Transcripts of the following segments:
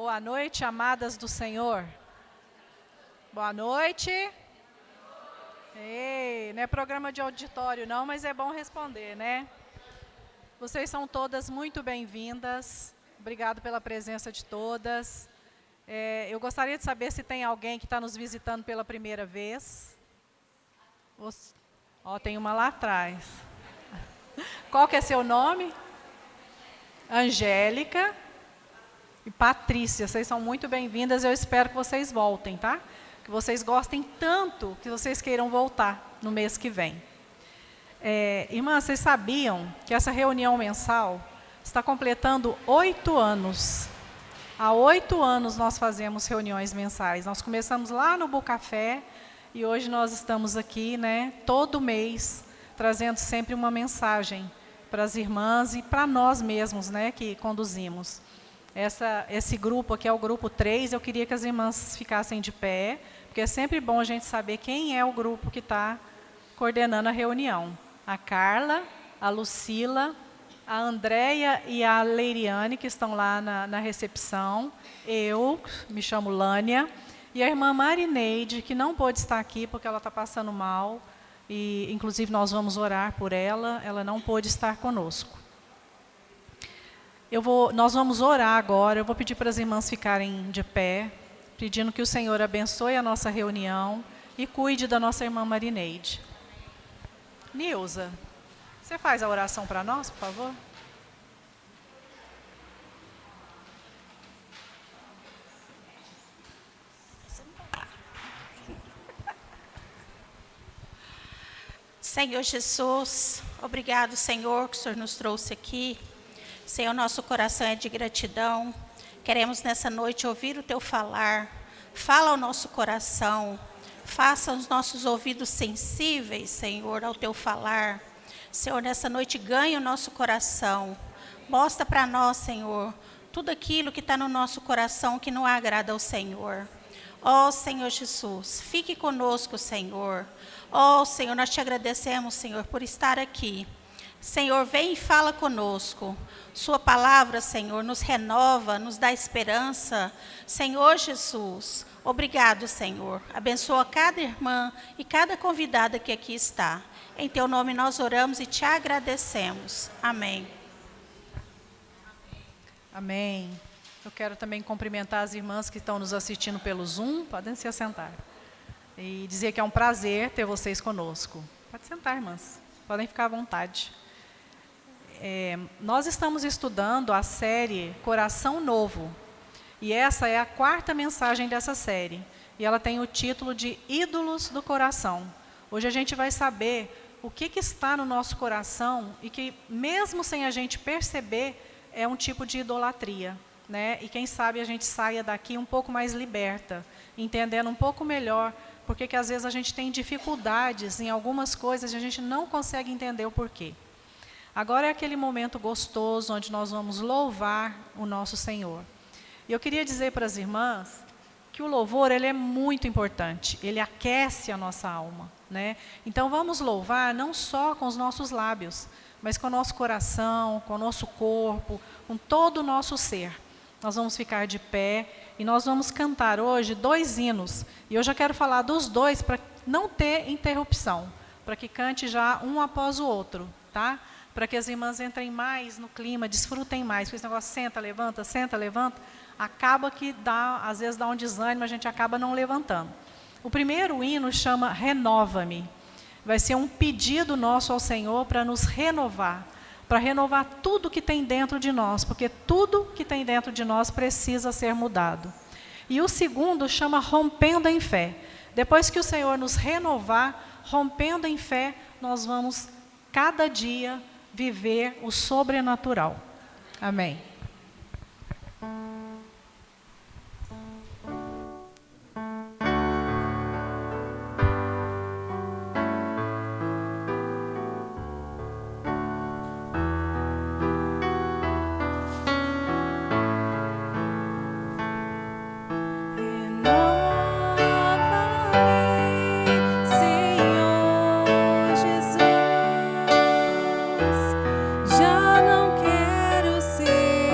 Boa noite, amadas do Senhor. Boa noite. Ei, não é programa de auditório não, mas é bom responder, né? Vocês são todas muito bem-vindas. Obrigado pela presença de todas. Eu gostaria de saber se tem alguém que está nos visitando pela primeira vez. Tem uma lá atrás. Qual que é seu nome? Angélica e Patrícia, vocês são muito bem-vindas. Eu espero que vocês voltem, tá? Que vocês gostem tanto que vocês queiram voltar no mês que vem. Irmãs, vocês sabiam que essa reunião mensal está completando 8 anos. Há 8 anos nós fazemos reuniões mensais. Nós começamos lá no Bucafé e hoje nós estamos aqui, né, todo mês, trazendo sempre uma mensagem para as irmãs e para nós mesmos, né, que conduzimos. Esse grupo aqui é o grupo 3, eu queria que as irmãs ficassem de pé, porque é sempre bom a gente saber quem é o grupo que está coordenando a reunião. A Carla, a Lucila, a Andréia e a Leiriane, que estão lá na recepção, eu, me chamo Lânia, e a irmã Marineide, que não pôde estar aqui porque ela está passando mal, e inclusive nós vamos orar por ela, ela não pôde estar conosco. Nós vamos orar agora, eu vou pedir para as irmãs ficarem de pé, pedindo que o Senhor abençoe a nossa reunião e cuide da nossa irmã Marineide. Nilza, você faz a oração para nós, por favor? Senhor Jesus, obrigado, Senhor, que o Senhor nos trouxe aqui. Senhor, nosso coração é de gratidão. Queremos nessa noite ouvir o Teu falar. Fala ao nosso coração. Faça os nossos ouvidos sensíveis, Senhor, ao Teu falar. Senhor, nessa noite ganha o nosso coração. Mostra para nós, Senhor, tudo aquilo que está no nosso coração que não agrada ao Senhor. Ó Senhor Jesus, fique conosco, Senhor. Ó Senhor, nós te agradecemos, Senhor, por estar aqui. Senhor, vem e fala conosco. Sua palavra, Senhor, nos renova, nos dá esperança. Senhor Jesus, obrigado, Senhor. Abençoa cada irmã e cada convidada que aqui está. Em Teu nome nós oramos e te agradecemos. Amém. Amém. Eu quero também cumprimentar as irmãs que estão nos assistindo pelo Zoom. Podem se assentar. E dizer que é um prazer ter vocês conosco. Pode sentar, irmãs. Podem ficar à vontade. Nós estamos estudando a série Coração Novo. E essa é a 4ª mensagem dessa série. E ela tem o título de Ídolos do Coração. Hoje a gente vai saber o que está no nosso coração e que, mesmo sem a gente perceber, é um tipo de idolatria, né? E quem sabe a gente saia daqui um pouco mais liberta, entendendo um pouco melhor, porque que às vezes a gente tem dificuldades em algumas coisas e a gente não consegue entender o porquê. Agora é aquele momento gostoso onde nós vamos louvar o nosso Senhor. E eu queria dizer para as irmãs que o louvor ele é muito importante, ele aquece a nossa alma, né? Então vamos louvar não só com os nossos lábios, mas com o nosso coração, com o nosso corpo, com todo o nosso ser. Nós vamos ficar de pé e nós vamos cantar hoje 2 hinos. E eu já quero falar dos 2 para não ter interrupção, para que cante já um após o outro, tá? Para que as irmãs entrem mais no clima, desfrutem mais. Porque esse negócio senta, levanta, acaba que às vezes dá um desânimo, a gente acaba não levantando. O primeiro hino chama Renova-me. Vai ser um pedido nosso ao Senhor para nos renovar, para renovar tudo que tem dentro de nós, porque tudo que tem dentro de nós precisa ser mudado. E o segundo chama Rompendo em Fé. Depois que o Senhor nos renovar, rompendo em fé, nós vamos cada dia viver o sobrenatural. Amém. Já não quero ser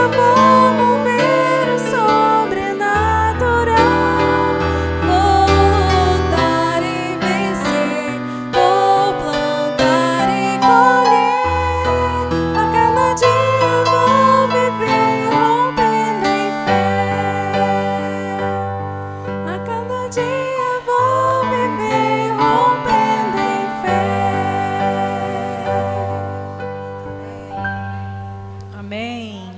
vou mover o sobrenatural. Vou lutar e vencer, vou plantar e colher. A cada dia vou viver rompendo em fé. A cada dia vou viver rompendo em fé. Amém.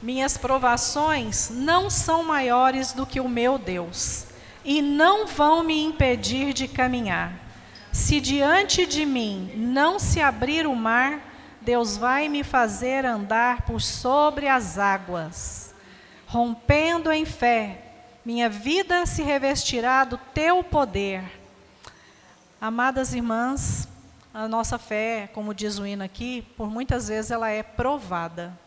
Minhas provações não são maiores do que o meu Deus, e não vão me impedir de caminhar. Se diante de mim não se abrir o mar, Deus vai me fazer andar por sobre as águas. Rompendo em fé, minha vida se revestirá do teu poder. Amadas irmãs, a nossa fé, como diz o hino aqui, por muitas vezes ela é provada.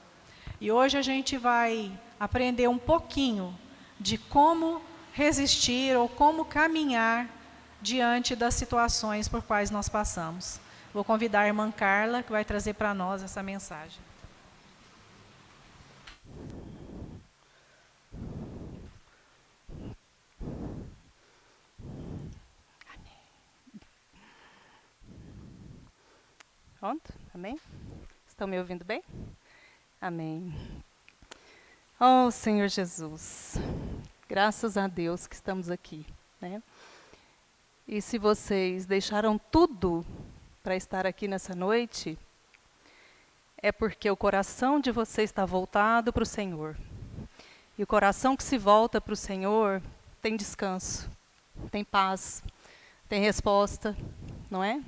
E hoje a gente vai aprender um pouquinho de como resistir ou como caminhar diante das situações por quais nós passamos. Vou convidar a irmã Carla, que vai trazer para nós essa mensagem. Pronto? Amém? Estão me ouvindo bem? Amém. Oh, Senhor Jesus, graças a Deus que estamos aqui, né? E se vocês deixaram tudo para estar aqui nessa noite, é porque o coração de vocês está voltado para o Senhor. E o coração que se volta para o Senhor tem descanso, tem paz, tem resposta, não é?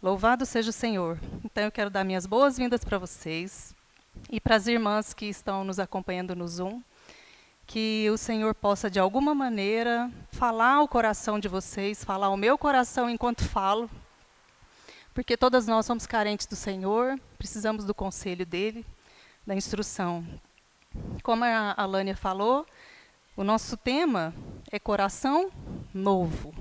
Louvado seja o Senhor. Então eu quero dar minhas boas-vindas para vocês e para as irmãs que estão nos acompanhando no Zoom, que o Senhor possa de alguma maneira falar ao coração de vocês, falar ao meu coração enquanto falo, porque todas nós somos carentes do Senhor, precisamos do conselho dele, da instrução. Como a Alânia falou, o nosso tema é coração novo.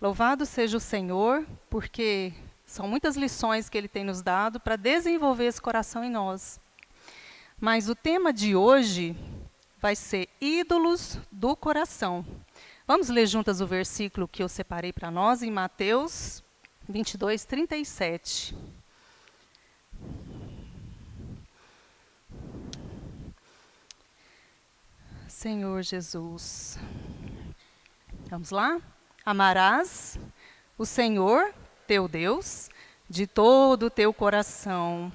Louvado seja o Senhor, porque são muitas lições que Ele tem nos dado para desenvolver esse coração em nós. Mas o tema de hoje vai ser ídolos do coração. Vamos ler juntas o versículo que eu separei para nós em Mateus 22, 37. Senhor Jesus. Vamos lá? Amarás o Senhor, teu Deus, de todo o teu coração,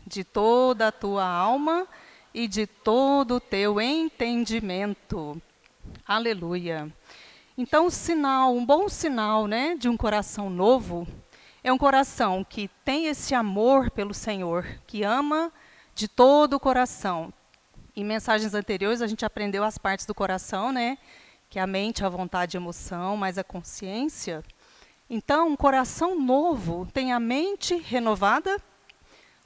de toda a tua alma e de todo o teu entendimento. Aleluia. Então, um bom sinal, né, de um coração novo, é um coração que tem esse amor pelo Senhor, que ama de todo o coração. Em mensagens anteriores, a gente aprendeu as partes do coração, né? Que é a mente, a vontade, a emoção, mais a consciência. Então, um coração novo tem a mente renovada,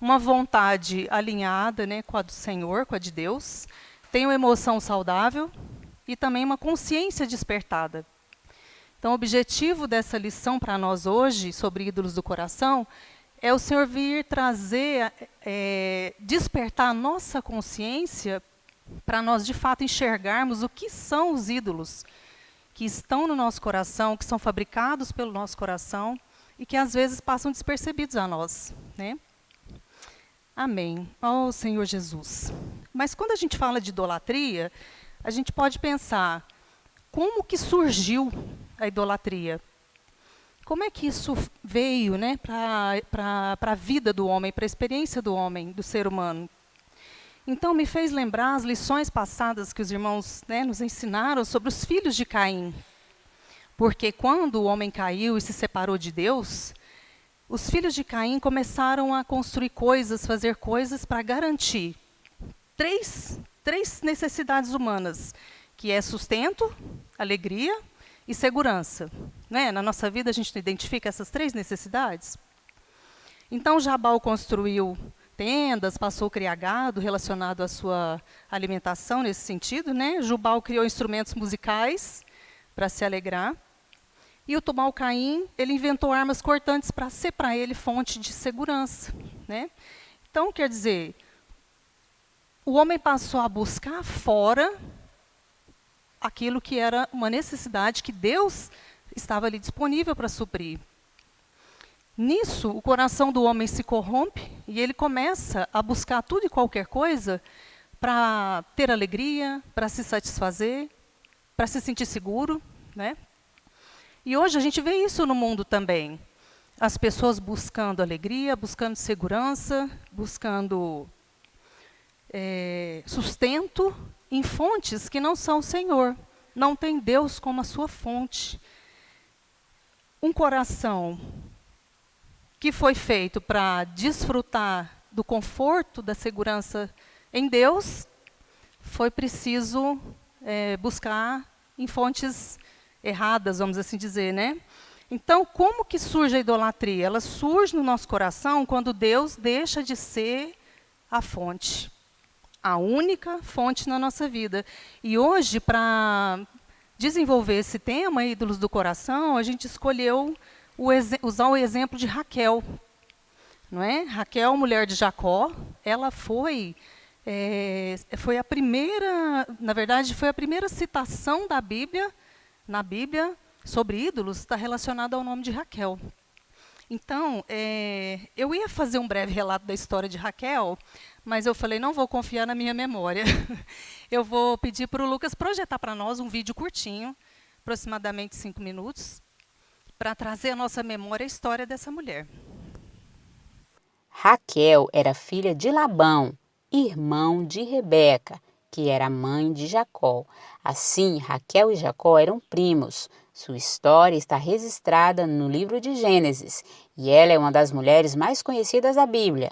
uma vontade alinhada, né, com a do Senhor, com a de Deus, tem uma emoção saudável e também uma consciência despertada. Então, o objetivo dessa lição para nós hoje, sobre ídolos do coração, é o Senhor vir trazer, despertar a nossa consciência para nós, de fato, enxergarmos o que são os ídolos que estão no nosso coração, que são fabricados pelo nosso coração e que, às vezes, passam despercebidos a nós, né? Amém. Oh, Senhor Jesus. Mas quando a gente fala de idolatria, a gente pode pensar, como que surgiu a idolatria? Como é que isso veio, né, para a vida do homem, para a experiência do homem, do ser humano? Então, me fez lembrar as lições passadas que os irmãos, né, nos ensinaram sobre os filhos de Caim. Porque quando o homem caiu e se separou de Deus, os filhos de Caim começaram a construir coisas, fazer coisas para garantir três necessidades humanas, que é sustento, alegria e segurança. Né? Na nossa vida, a gente identifica essas três necessidades. Então, Jabal construiu tendas, passou a criar gado relacionado à sua alimentação nesse sentido, né? Jubal criou instrumentos musicais para se alegrar. E o Tubal Caim, ele inventou armas cortantes para ser para ele fonte de segurança, né? Então, quer dizer, o homem passou a buscar fora aquilo que era uma necessidade que Deus estava ali disponível para suprir. Nisso, o coração do homem se corrompe e ele começa a buscar tudo e qualquer coisa para ter alegria, para se satisfazer, para se sentir seguro, né? E hoje a gente vê isso no mundo também. As pessoas buscando alegria, buscando segurança, buscando sustento em fontes que não são o Senhor. Não tem Deus como a sua fonte. Um coração que foi feito para desfrutar do conforto, da segurança em Deus, foi preciso buscar em fontes erradas, vamos assim dizer, né? Então, como que surge a idolatria? Ela surge no nosso coração quando Deus deixa de ser a fonte, a única fonte na nossa vida. E hoje, para desenvolver esse tema, ídolos do coração, a gente escolheu usar o exemplo de Raquel. Não é? Raquel, mulher de Jacó, ela foi a primeira, na verdade, foi a primeira citação da Bíblia, na Bíblia, sobre ídolos, está relacionada ao nome de Raquel. Então, eu ia fazer um breve relato da história de Raquel, mas eu falei, não vou confiar na minha memória. Eu vou pedir para o Lucas projetar para nós um vídeo curtinho, aproximadamente 5 minutos, para trazer à nossa memória a história dessa mulher. Raquel era filha de Labão, irmão de Rebeca, que era mãe de Jacó. Assim, Raquel e Jacó eram primos. Sua história está registrada no livro de Gênesis, e ela é uma das mulheres mais conhecidas da Bíblia.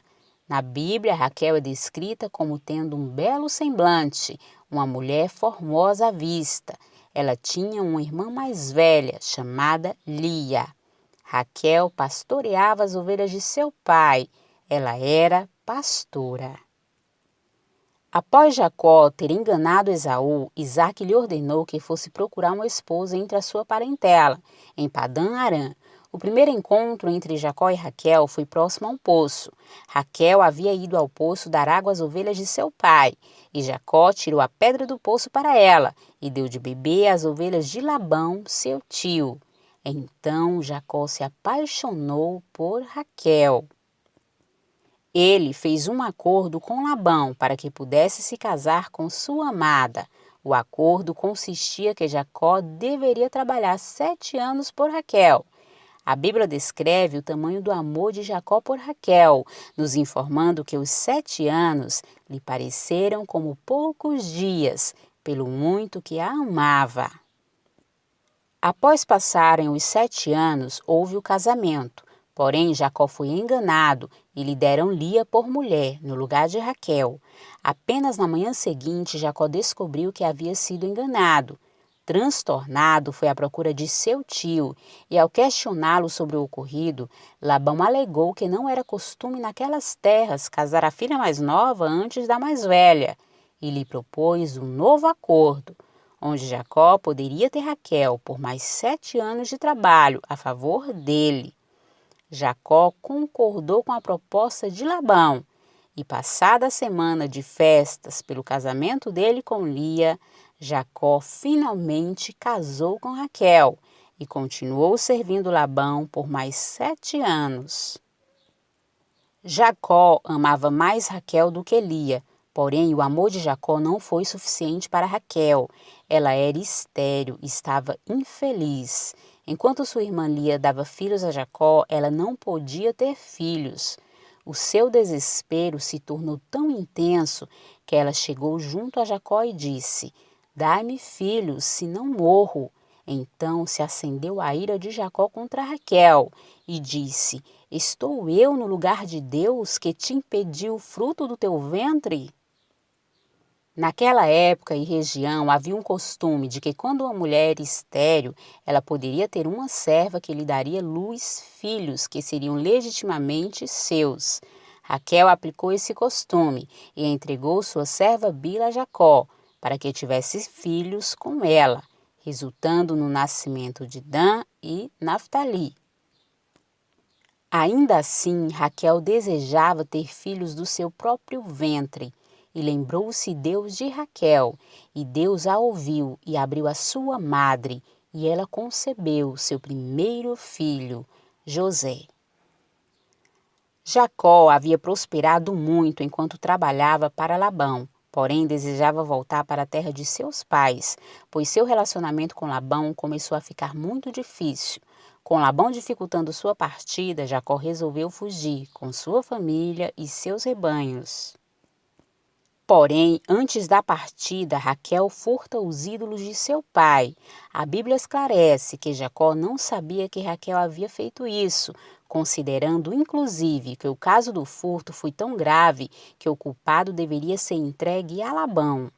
Na Bíblia, Raquel é descrita como tendo um belo semblante, uma mulher formosa à vista. Ela tinha uma irmã mais velha, chamada Lia. Raquel pastoreava as ovelhas de seu pai. Ela era pastora. Após Jacó ter enganado Esaú, Isaque lhe ordenou que fosse procurar uma esposa entre a sua parentela, em Padã-Arã. O primeiro encontro entre Jacó e Raquel foi próximo a um poço. Raquel havia ido ao poço dar água às ovelhas de seu pai, e Jacó tirou a pedra do poço para ela, e deu de beber às ovelhas de Labão, seu tio. Então Jacó se apaixonou por Raquel. Ele fez um acordo com Labão para que pudesse se casar com sua amada. O acordo consistia que Jacó deveria trabalhar 7 anos por Raquel. A Bíblia descreve o tamanho do amor de Jacó por Raquel, nos informando que os 7 anos lhe pareceram como poucos dias, pelo muito que a amava. Após passarem os 7 anos, houve o casamento. Porém, Jacó foi enganado e lhe deram Lia por mulher, no lugar de Raquel. Apenas na manhã seguinte, Jacó descobriu que havia sido enganado. Transtornado, foi à procura de seu tio e, ao questioná-lo sobre o ocorrido, Labão alegou que não era costume naquelas terras casar a filha mais nova antes da mais velha e lhe propôs um novo acordo, onde Jacó poderia ter Raquel por mais 7 anos de trabalho a favor dele. Jacó concordou com a proposta de Labão e, passada a semana de festas pelo casamento dele com Lia, Jacó finalmente casou com Raquel e continuou servindo Labão por mais 7 anos. Jacó amava mais Raquel do que Lia, porém o amor de Jacó não foi suficiente para Raquel. Ela era estéril e estava infeliz. Enquanto sua irmã Lia dava filhos a Jacó, ela não podia ter filhos. O seu desespero se tornou tão intenso que ela chegou junto a Jacó e disse: "Dai-me filhos, senão morro." Então se acendeu a ira de Jacó contra Raquel e disse: "Estou eu no lugar de Deus que te impediu o fruto do teu ventre?" Naquela época e região havia um costume de que quando uma mulher era estéril, ela poderia ter uma serva que lhe daria luz filhos que seriam legitimamente seus. Raquel aplicou esse costume e entregou sua serva Bila a Jacó para que tivesse filhos com ela, resultando no nascimento de Dan e Naftali. Ainda assim, Raquel desejava ter filhos do seu próprio ventre, e lembrou-se Deus de Raquel, e Deus a ouviu e abriu a sua madre, e ela concebeu seu primeiro filho, José. Jacó havia prosperado muito enquanto trabalhava para Labão, porém desejava voltar para a terra de seus pais, pois seu relacionamento com Labão começou a ficar muito difícil. Com Labão dificultando sua partida, Jacó resolveu fugir com sua família e seus rebanhos. Porém, antes da partida, Raquel furta os ídolos de seu pai. A Bíblia esclarece que Jacó não sabia que Raquel havia feito isso, considerando inclusive que o caso do furto foi tão grave que o culpado deveria ser entregue a Labão.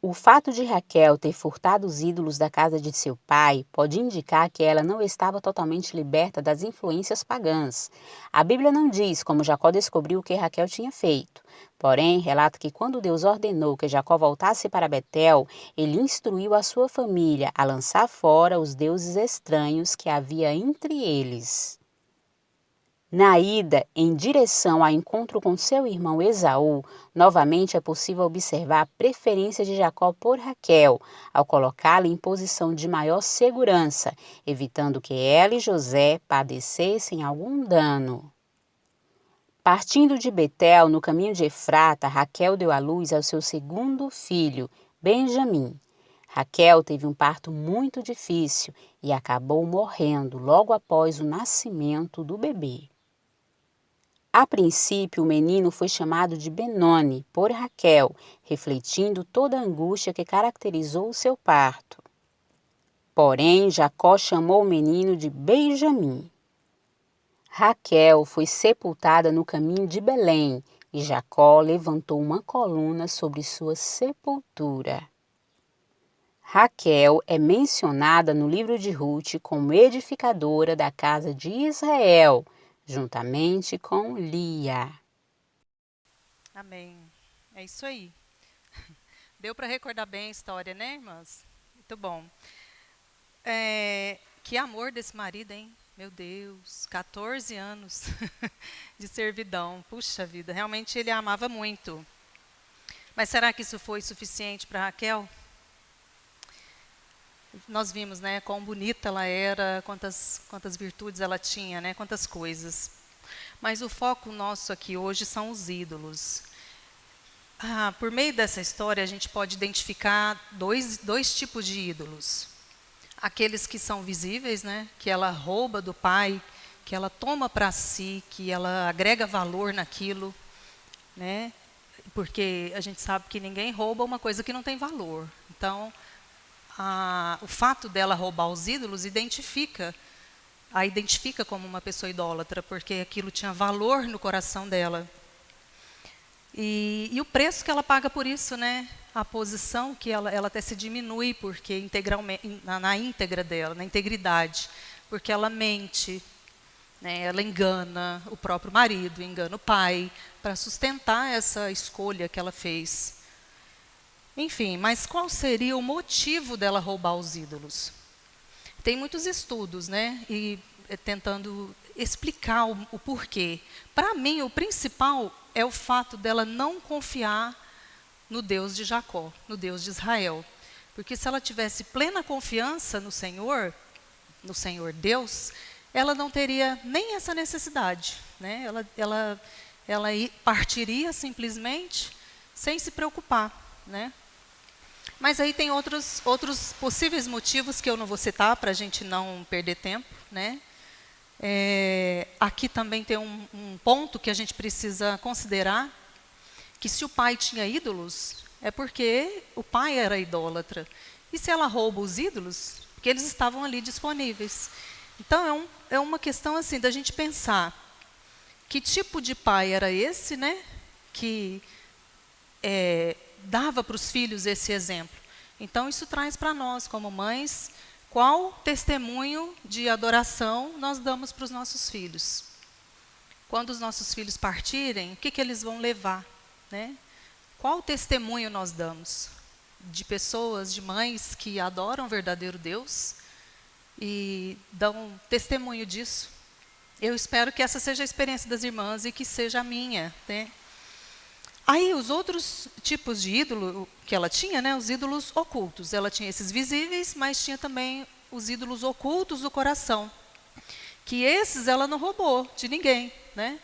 O fato de Raquel ter furtado os ídolos da casa de seu pai pode indicar que ela não estava totalmente liberta das influências pagãs. A Bíblia não diz como Jacó descobriu o que Raquel tinha feito. Porém, relata que quando Deus ordenou que Jacó voltasse para Betel, ele instruiu a sua família a lançar fora os deuses estranhos que havia entre eles. Na ida em direção ao encontro com seu irmão Esaú, novamente é possível observar a preferência de Jacó por Raquel, ao colocá-la em posição de maior segurança, evitando que ela e José padecessem algum dano. Partindo de Betel, no caminho de Efrata, Raquel deu à luz ao seu segundo filho, Benjamim. Raquel teve um parto muito difícil e acabou morrendo logo após o nascimento do bebê. A princípio, o menino foi chamado de Benoni por Raquel, refletindo toda a angústia que caracterizou o seu parto. Porém, Jacó chamou o menino de Benjamim. Raquel foi sepultada no caminho de Belém e Jacó levantou uma coluna sobre sua sepultura. Raquel é mencionada no livro de Rute como edificadora da casa de Israel, juntamente com Lia. Amém. É isso aí. Deu para recordar bem a história, né, irmãs? Muito bom. Que amor desse marido, hein? Meu Deus, 14 anos de servidão. Puxa vida, realmente ele a amava muito. Mas será que isso foi suficiente para Raquel? Nós vimos, né, quão bonita ela era, quantas virtudes ela tinha, né, quantas coisas. Mas o foco nosso aqui hoje são os ídolos. Por meio dessa história, a gente pode identificar dois tipos de ídolos. Aqueles que são visíveis, né, que ela rouba do pai, que ela toma para si, que ela agrega valor naquilo, né, porque a gente sabe que ninguém rouba uma coisa que não tem valor. Então, o fato dela roubar os ídolos identifica como uma pessoa idólatra, porque aquilo tinha valor no coração dela. E o preço que ela paga por isso, né? A posição que ela até se diminui, porque integralmente, na íntegra dela, na integridade, porque ela mente, né? Ela engana o próprio marido, engana o pai, para sustentar essa escolha que ela fez. Enfim, mas qual seria o motivo dela roubar os ídolos? Tem muitos estudos, né? E tentando explicar o porquê. Para mim, o principal é o fato dela não confiar no Deus de Jacó, no Deus de Israel. Porque se ela tivesse plena confiança no Senhor Deus, ela não teria nem essa necessidade, né? Ela partiria simplesmente sem se preocupar, né? Mas aí tem outros possíveis motivos que eu não vou citar para a gente não perder tempo, né? Aqui também tem um ponto que a gente precisa considerar, que se o pai tinha ídolos, é porque o pai era idólatra. E se ela rouba os ídolos, porque eles estavam ali disponíveis. Então é uma questão assim da gente pensar que tipo de pai era esse, né? Que dava para os filhos esse exemplo. Então, isso traz para nós, como mães, qual testemunho de adoração nós damos para os nossos filhos. Quando os nossos filhos partirem, o que eles vão levar, né? Qual testemunho nós damos? De pessoas, de mães que adoram o verdadeiro Deus e dão testemunho disso. eu espero que essa seja a experiência das irmãs e que seja a minha, né? Aí, os outros tipos de ídolo que ela tinha, né, os ídolos ocultos. Ela tinha esses visíveis, mas tinha também os ídolos ocultos do coração. Que esses ela não roubou de ninguém, né?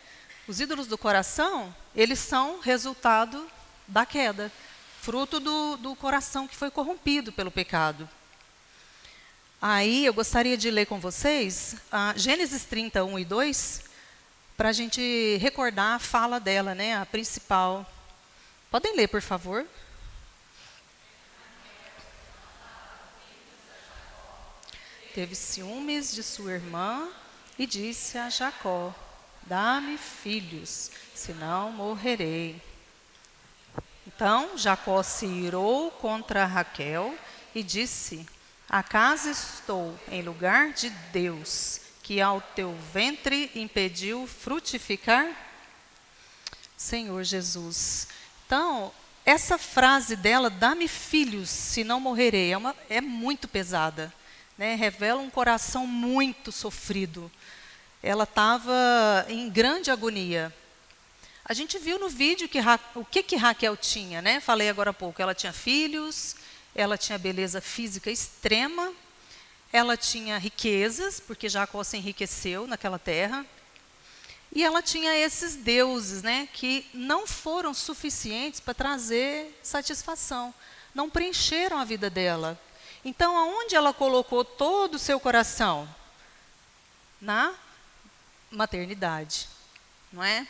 Os ídolos do coração, eles são resultado da queda, fruto do coração que foi corrompido pelo pecado. Aí, eu gostaria de ler com vocês Gênesis 30, 1 e 2, para a gente recordar a fala dela, né, a principal. Podem ler, por favor? Teve ciúmes de sua irmã e disse a Jacó: dá-me filhos, senão morrerei. Então Jacó se irou contra Raquel e disse: acaso estou em lugar de Deus, que ao teu ventre impediu frutificar? Senhor Jesus. Então, essa frase dela, dá-me filhos, senão morrerei, é muito pesada, né? Revela um coração muito sofrido. Ela estava em grande agonia. A gente viu no vídeo o que Raquel tinha, né? Falei agora há pouco, ela tinha filhos, ela tinha beleza física extrema, ela tinha riquezas, porque Jacó se enriqueceu naquela terra. E ela tinha esses deuses, né, que não foram suficientes para trazer satisfação. Não preencheram a vida dela. Então, aonde ela colocou todo o seu coração? Na maternidade, não é?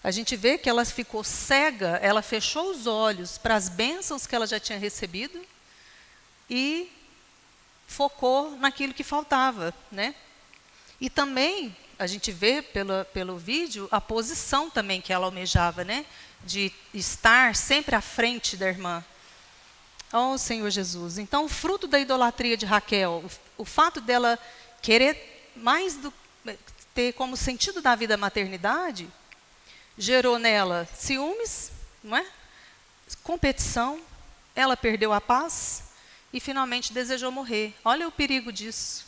A gente vê que ela ficou cega, ela fechou os olhos para as bênçãos que ela já tinha recebido e focou naquilo que faltava, né? E também a gente vê pelo vídeo a posição também que ela almejava, né? De estar sempre à frente da irmã. Oh, Senhor Jesus. Então, o fruto da idolatria de Raquel, o fato dela querer ter como sentido da vida a maternidade, gerou nela ciúmes, não é? Competição, ela perdeu a paz e finalmente desejou morrer. Olha o perigo disso.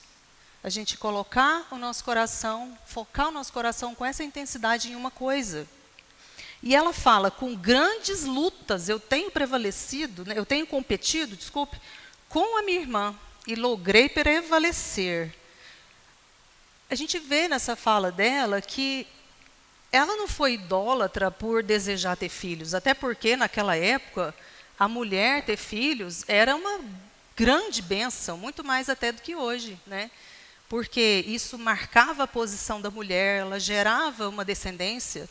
A gente colocar o nosso coração, focar o nosso coração com essa intensidade em uma coisa. E ela fala, com grandes lutas eu tenho prevalecido, né, eu tenho competido, com a minha irmã e logrei prevalecer. A gente vê nessa fala dela que ela não foi idólatra por desejar ter filhos, até porque naquela época a mulher ter filhos era uma grande bênção, muito mais até do que hoje, né? Porque isso marcava a posição da mulher, ela gerava uma descendência.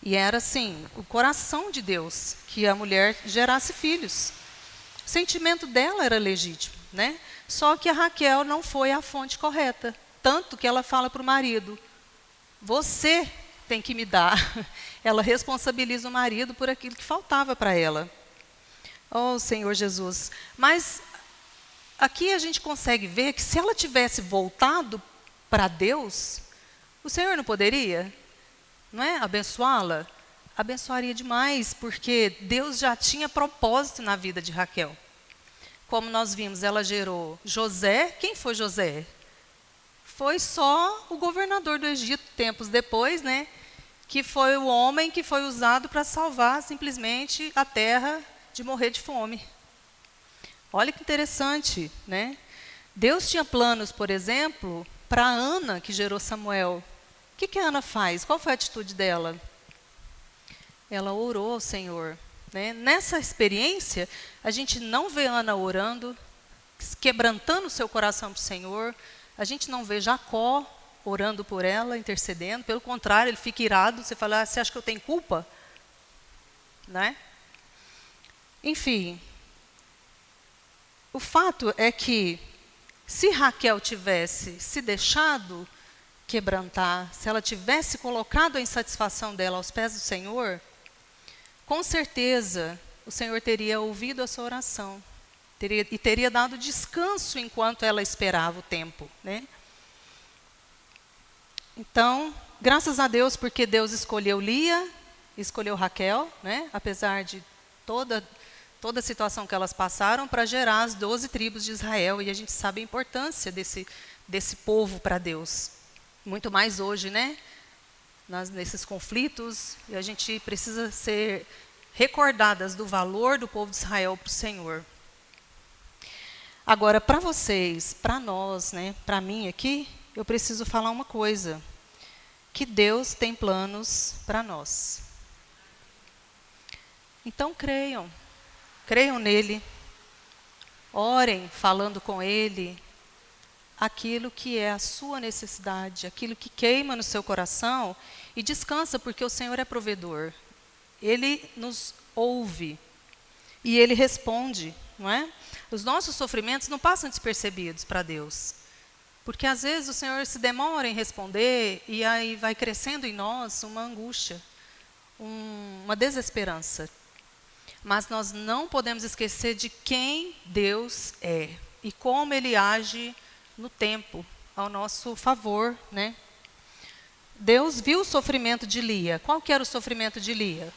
E era assim, o coração de Deus, que a mulher gerasse filhos. O sentimento dela era legítimo, né? Só que a Raquel não foi a fonte correta. Tanto que ela fala para o marido, você tem que me dar. Ela responsabiliza o marido por aquilo que faltava para ela. Oh, Senhor Jesus. Mas aqui a gente consegue ver que se ela tivesse voltado para Deus, o Senhor não poderia, não é? Abençoá-la? Abençoaria demais, porque Deus já tinha propósito na vida de Raquel. Como nós vimos, ela gerou José. Quem foi José? Foi só o governador do Egito, tempos depois, né? Que foi o homem que foi usado para salvar simplesmente a terra de morrer de fome. Olha que interessante, né? Deus tinha planos, por exemplo, para Ana, que gerou Samuel. O que a Ana faz? Qual foi a atitude dela? Ela orou ao Senhor, né? Nessa experiência, a gente não vê Ana orando, quebrantando o seu coração para o Senhor. A gente não vê Jacó orando por ela, intercedendo. Pelo contrário, ele fica irado. Você fala, você acha que eu tenho culpa? Né? Enfim, o fato é que se Raquel tivesse se deixado quebrantar, se ela tivesse colocado a insatisfação dela aos pés do Senhor, com certeza o Senhor teria ouvido a sua oração. E teria dado descanso enquanto ela esperava o tempo, né? Então, graças a Deus, porque Deus escolheu Lia, escolheu Raquel, né? Apesar de toda a situação que elas passaram, para gerar as 12 tribos de Israel. E a gente sabe a importância desse povo para Deus. Muito mais hoje, né? Nesses conflitos, e a gente precisa ser recordadas do valor do povo de Israel para o Senhor. Agora, para vocês, para nós, né, para mim aqui, eu preciso falar uma coisa, que Deus tem planos para nós. Então creiam nele, orem falando com ele, aquilo que é a sua necessidade, aquilo que queima no seu coração, e descansa, porque o Senhor é provedor. Ele nos ouve e ele responde, não é? Os nossos sofrimentos não passam despercebidos para Deus, porque às vezes o Senhor se demora em responder e aí vai crescendo em nós uma angústia, uma desesperança. Mas nós não podemos esquecer de quem Deus é e como Ele age no tempo, ao nosso favor, né? Deus viu o sofrimento de Lia. Qual que era o sofrimento de Lia?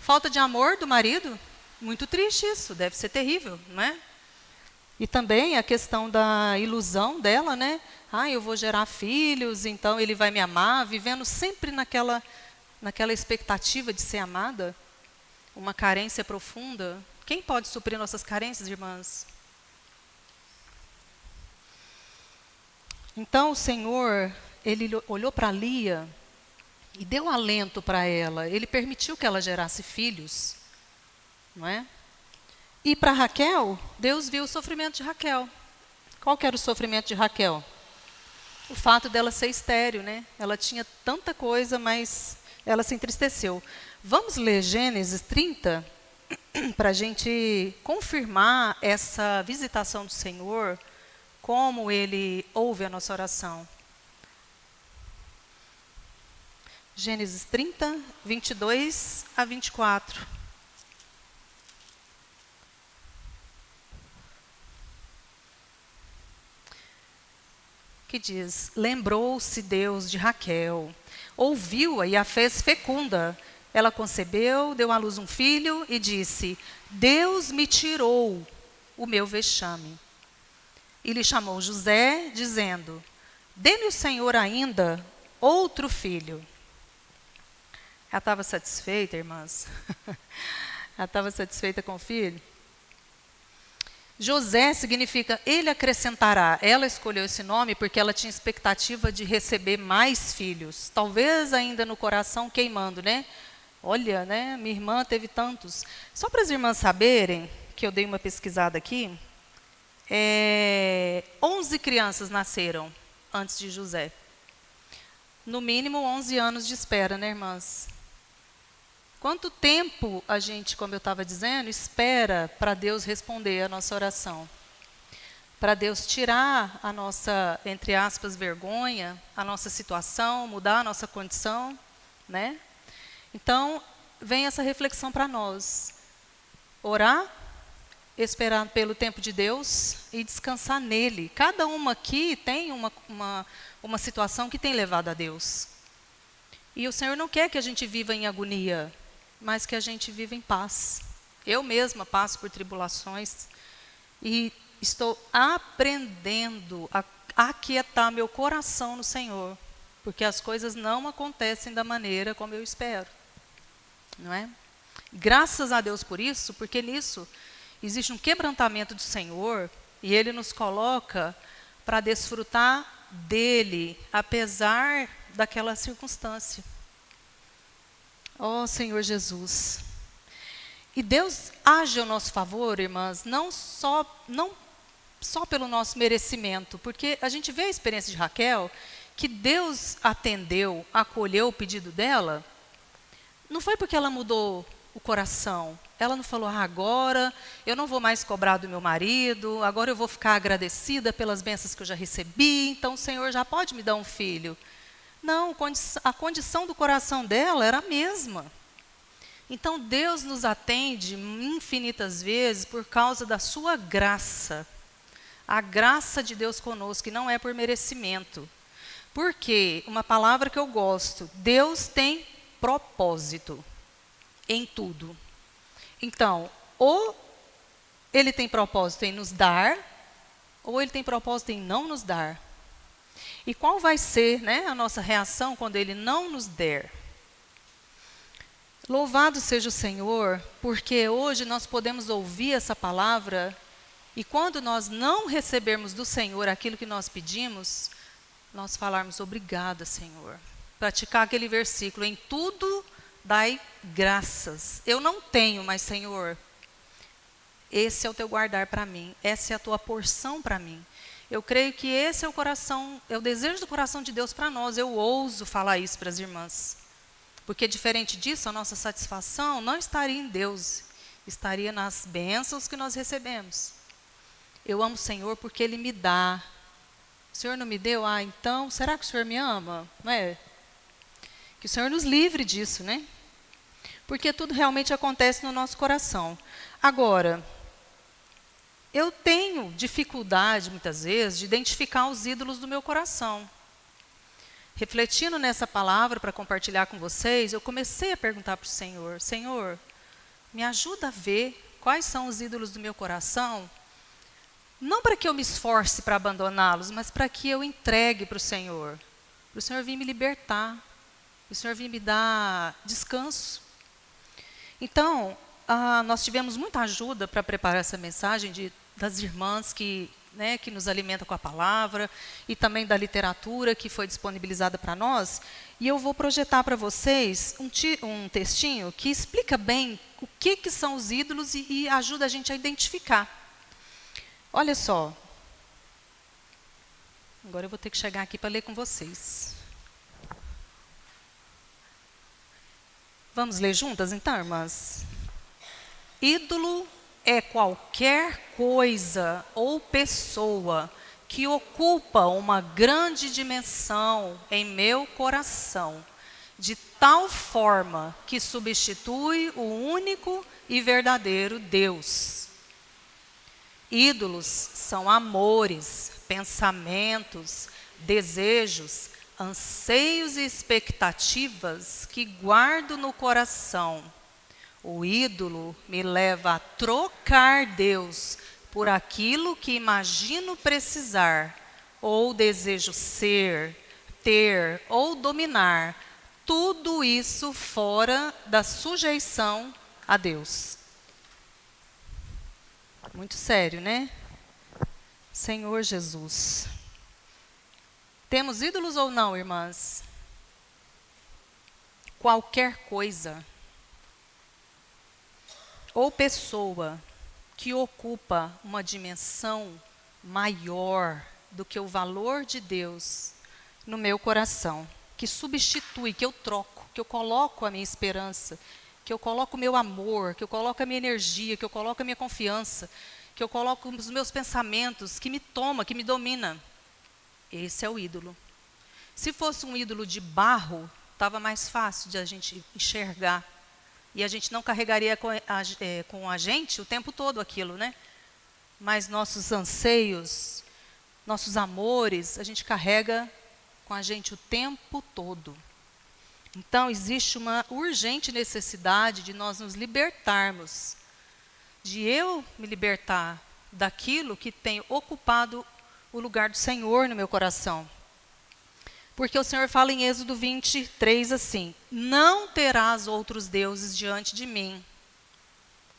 Falta de amor do marido? Muito triste isso, deve ser terrível, não é? E também a questão da ilusão dela, né? Eu vou gerar filhos, então ele vai me amar, vivendo sempre naquela expectativa de ser amada, uma carência profunda. Quem pode suprir nossas carências, irmãs? Então o Senhor, ele olhou para Lia e deu alento para ela. Ele permitiu que ela gerasse filhos, não é? E para Raquel, Deus viu o sofrimento de Raquel. Qual que era o sofrimento de Raquel? O fato dela ser estéril, né? Ela tinha tanta coisa, mas ela se entristeceu. Vamos ler Gênesis 30 para a gente confirmar essa visitação do Senhor, como Ele ouve a nossa oração. Gênesis 30, 22 a 24. Que diz: lembrou-se Deus de Raquel, ouviu-a e a fez fecunda. Ela concebeu, deu à luz um filho e disse: Deus me tirou o meu vexame. E lhe chamou José, dizendo: dê-me o Senhor ainda outro filho. Ela estava satisfeita, irmãs? Ela estava satisfeita com o filho? José significa ele acrescentará. Ela escolheu esse nome porque ela tinha expectativa de receber mais filhos. Talvez ainda no coração queimando, né? Olha, né? Minha irmã teve tantos. Só para as irmãs saberem, que eu dei uma pesquisada aqui, 11 crianças nasceram antes de José. No mínimo 11 anos de espera, né, irmãs? Quanto tempo a gente, como eu estava dizendo, espera para Deus responder a nossa oração? Para Deus tirar a nossa, entre aspas, vergonha, a nossa situação, mudar a nossa condição, né? Então, vem essa reflexão para nós. Orar, esperar pelo tempo de Deus e descansar nele. Cada uma aqui tem uma situação que tem levado a Deus. E o Senhor não quer que a gente viva em agonia, mas que a gente viva em paz. Eu mesma passo por tribulações e estou aprendendo a aquietar meu coração no Senhor, porque as coisas não acontecem da maneira como eu espero, não é? Graças a Deus por isso, porque nisso existe um quebrantamento do Senhor e Ele nos coloca para desfrutar dEle, apesar daquela circunstância. Ó Senhor Jesus. E Deus age ao nosso favor, irmãs, não só pelo nosso merecimento, porque a gente vê a experiência de Raquel, que Deus atendeu, acolheu o pedido dela, não foi porque ela mudou o coração. Ela não falou: agora eu não vou mais cobrar do meu marido, agora eu vou ficar agradecida pelas bênçãos que eu já recebi, então o Senhor já pode me dar um filho. Não, a condição do coração dela era a mesma. Então Deus nos atende infinitas vezes por causa da sua graça. A graça de Deus conosco, que não é por merecimento. Porque, uma palavra que eu gosto, Deus tem propósito em tudo. Então, ou Ele tem propósito em nos dar, ou Ele tem propósito em não nos dar. E qual vai ser, né, a nossa reação quando Ele não nos der? Louvado seja o Senhor, porque hoje nós podemos ouvir essa palavra e quando nós não recebermos do Senhor aquilo que nós pedimos, nós falarmos obrigada, Senhor. Praticar aquele versículo, em tudo dai graças. Eu não tenho, mas Senhor, esse é o teu guardar para mim, essa é a tua porção para mim. Eu creio que esse é o coração, é o desejo do coração de Deus para nós. Eu ouso falar isso para as irmãs. Porque diferente disso, a nossa satisfação não estaria em Deus, estaria nas bênçãos que nós recebemos. Eu amo o Senhor porque Ele me dá. O Senhor não me deu? Ah, então, será que o Senhor me ama? Não é? Que o Senhor nos livre disso, né? Porque tudo realmente acontece no nosso coração. Agora, eu tenho dificuldade, muitas vezes, de identificar os ídolos do meu coração. Refletindo nessa palavra para compartilhar com vocês, eu comecei a perguntar para o Senhor, Senhor, me ajuda a ver quais são os ídolos do meu coração, não para que eu me esforce para abandoná-los, mas para que eu entregue para o Senhor vir me libertar, para o Senhor vir me dar descanso. Então, nós tivemos muita ajuda para preparar essa mensagem das irmãs que nos alimentam com a palavra e também da literatura que foi disponibilizada para nós. E eu vou projetar para vocês um textinho que explica bem o que são os ídolos e ajuda a gente a identificar. Olha só. Agora eu vou ter que chegar aqui para ler com vocês. Vamos ler juntas então, irmãs? Ídolo é qualquer coisa ou pessoa que ocupa uma grande dimensão em meu coração, de tal forma que substitui o único e verdadeiro Deus. Ídolos são amores, pensamentos, desejos, anseios e expectativas que guardo no coração. O ídolo me leva a trocar Deus por aquilo que imagino precisar, ou desejo ser, ter ou dominar, tudo isso fora da sujeição a Deus. Muito sério, né? Senhor Jesus. Temos ídolos ou não, irmãs? Qualquer coisa ou pessoa que ocupa uma dimensão maior do que o valor de Deus no meu coração, que substitui, que eu troco, que eu coloco a minha esperança, que eu coloco o meu amor, que eu coloco a minha energia, que eu coloco a minha confiança, que eu coloco os meus pensamentos, que me toma, que me domina. Esse é o ídolo. Se fosse um ídolo de barro, estava mais fácil de a gente enxergar. E a gente não carregaria com a gente o tempo todo aquilo, né? Mas nossos anseios, nossos amores, a gente carrega com a gente o tempo todo. Então, existe uma urgente necessidade de nós nos libertarmos, de eu me libertar daquilo que tem ocupado o lugar do Senhor no meu coração. Porque o Senhor fala em Êxodo 23 assim, não terás outros deuses diante de mim.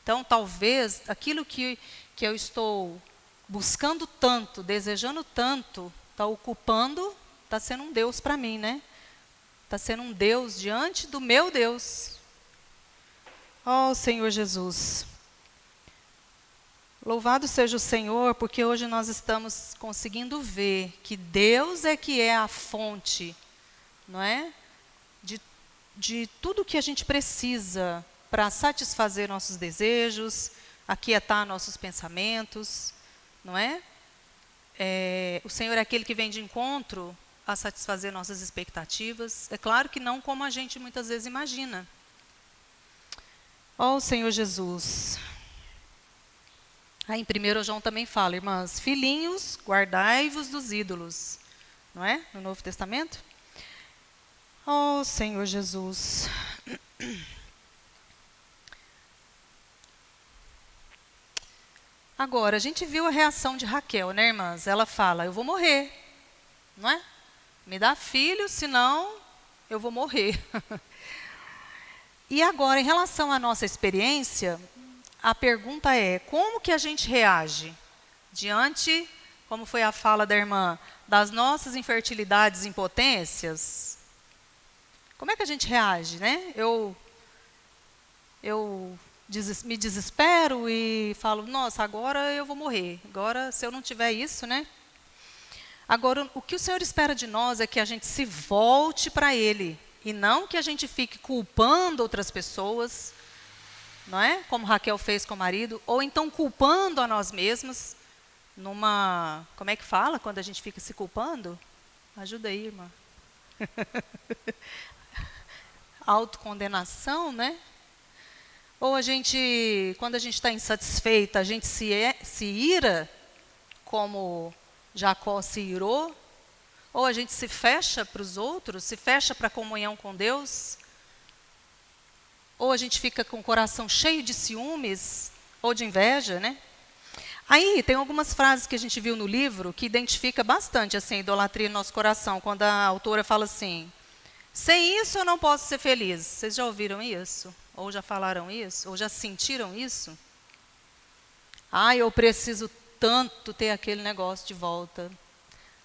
Então, talvez, aquilo que eu estou buscando tanto, desejando tanto, está ocupando, está sendo um Deus para mim, né? Está sendo um Deus diante do meu Deus. Oh, Senhor Jesus. Louvado seja o Senhor, porque hoje nós estamos conseguindo ver que Deus é que é a fonte, não é? De tudo que a gente precisa para satisfazer nossos desejos, aquietar nossos pensamentos, não é? O Senhor é aquele que vem de encontro a satisfazer nossas expectativas. É claro que não como a gente muitas vezes imagina. Ó Senhor Jesus. Aí em 1 João também fala, irmãs, filhinhos, guardai-vos dos ídolos. Não é? No Novo Testamento. Ó Senhor Jesus. Agora, a gente viu a reação de Raquel, né, irmãs? Ela fala, eu vou morrer. não é? Me dá filho, senão eu vou morrer. E agora, em relação à nossa experiência, a pergunta é, como que a gente reage diante, como foi a fala da irmã, das nossas infertilidades e impotências? Como é que a gente reage, né? Eu me desespero e falo, nossa, agora eu vou morrer. Agora, se eu não tiver isso, né? Agora, o que o Senhor espera de nós é que a gente se volte para Ele. E não que a gente fique culpando outras pessoas, não é? Como Raquel fez com o marido. Ou então culpando a nós mesmos. Como é que fala quando a gente fica se culpando? Ajuda aí, irmã. Autocondenação, né? Ou quando a gente está insatisfeita, a gente se ira, como Jacó se irou. Ou a gente se fecha para os outros, se fecha para a comunhão com Deus. Ou a gente fica com o coração cheio de ciúmes ou de inveja, né? Aí tem algumas frases que a gente viu no livro que identifica bastante assim, a idolatria no nosso coração, quando a autora fala assim, sem isso eu não posso ser feliz. Vocês já ouviram isso? Ou já falaram isso? Ou já sentiram isso? Eu preciso tanto ter aquele negócio de volta.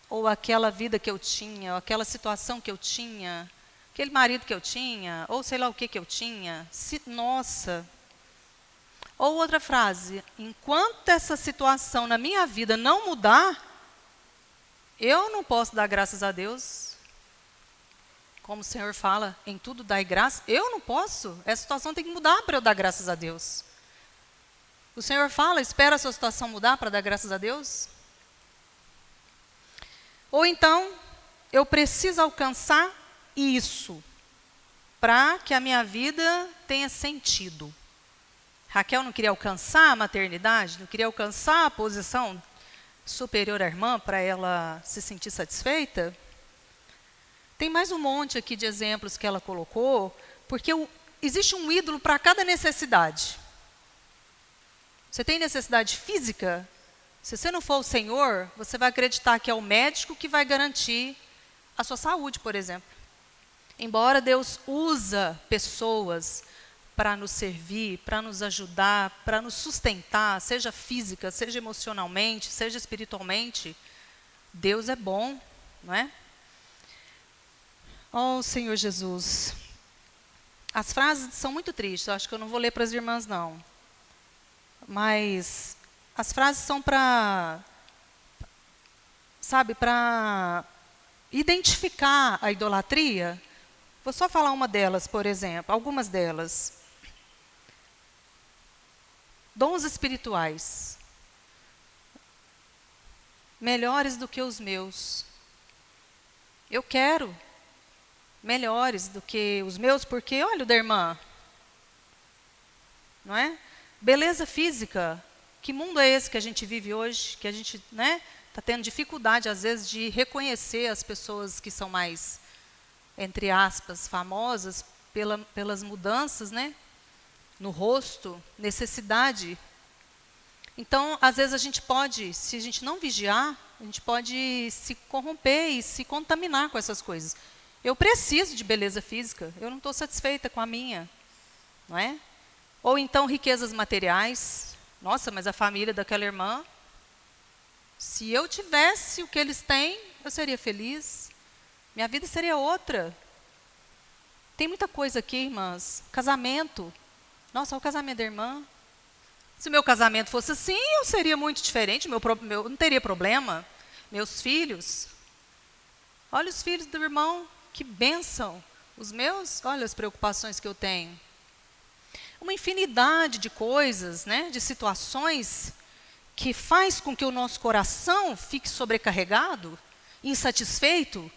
Ou aquela vida que eu tinha, ou aquela situação que eu tinha, aquele marido que eu tinha, ou sei lá o que eu tinha. Nossa! Ou outra frase, enquanto essa situação na minha vida não mudar, eu não posso dar graças a Deus. Como o Senhor fala, em tudo dai graça. Eu não posso, essa situação tem que mudar para eu dar graças a Deus. O Senhor fala, espera a sua situação mudar para dar graças a Deus. Ou então, eu preciso alcançar isso para que a minha vida tenha sentido. Raquel não queria alcançar a maternidade, não queria alcançar a posição superior à irmã para ela se sentir satisfeita. Tem mais um monte aqui de exemplos que ela colocou, porque existe um ídolo para cada necessidade. Você tem necessidade física? Se você não for o Senhor, você vai acreditar que é o médico que vai garantir a sua saúde, por exemplo. Embora Deus usa pessoas para nos servir, para nos ajudar, para nos sustentar, seja física, seja emocionalmente, seja espiritualmente, Deus é bom, não é? Oh, Senhor Jesus. As frases são muito tristes, eu acho que eu não vou ler para as irmãs, não. Mas as frases são para identificar a idolatria. Vou só falar uma delas, por exemplo, algumas delas. Dons espirituais. Melhores do que os meus. Eu quero melhores do que os meus, porque olha o da irmã. Não é? Beleza física. Que mundo é esse que a gente vive hoje? Que a gente, né, está tendo dificuldade, às vezes, de reconhecer as pessoas que são mais, entre aspas, famosas pelas mudanças, né, no rosto, necessidade. Então, às vezes, a gente pode, se a gente não vigiar, a gente pode se corromper e se contaminar com essas coisas. Eu preciso de beleza física, eu não estou satisfeita com a minha, não é? Ou então riquezas materiais. Nossa, mas a família daquela irmã, se eu tivesse o que eles têm, eu seria feliz. Minha vida seria outra. Tem muita coisa aqui, irmãs. Casamento. Nossa, olha o casamento da irmã. Se o meu casamento fosse assim, eu seria muito diferente. Eu não teria problema. Meus filhos. Olha os filhos do irmão. Que bênção. Os meus, olha as preocupações que eu tenho. Uma infinidade de coisas, né, de situações que faz com que o nosso coração fique sobrecarregado, insatisfeito,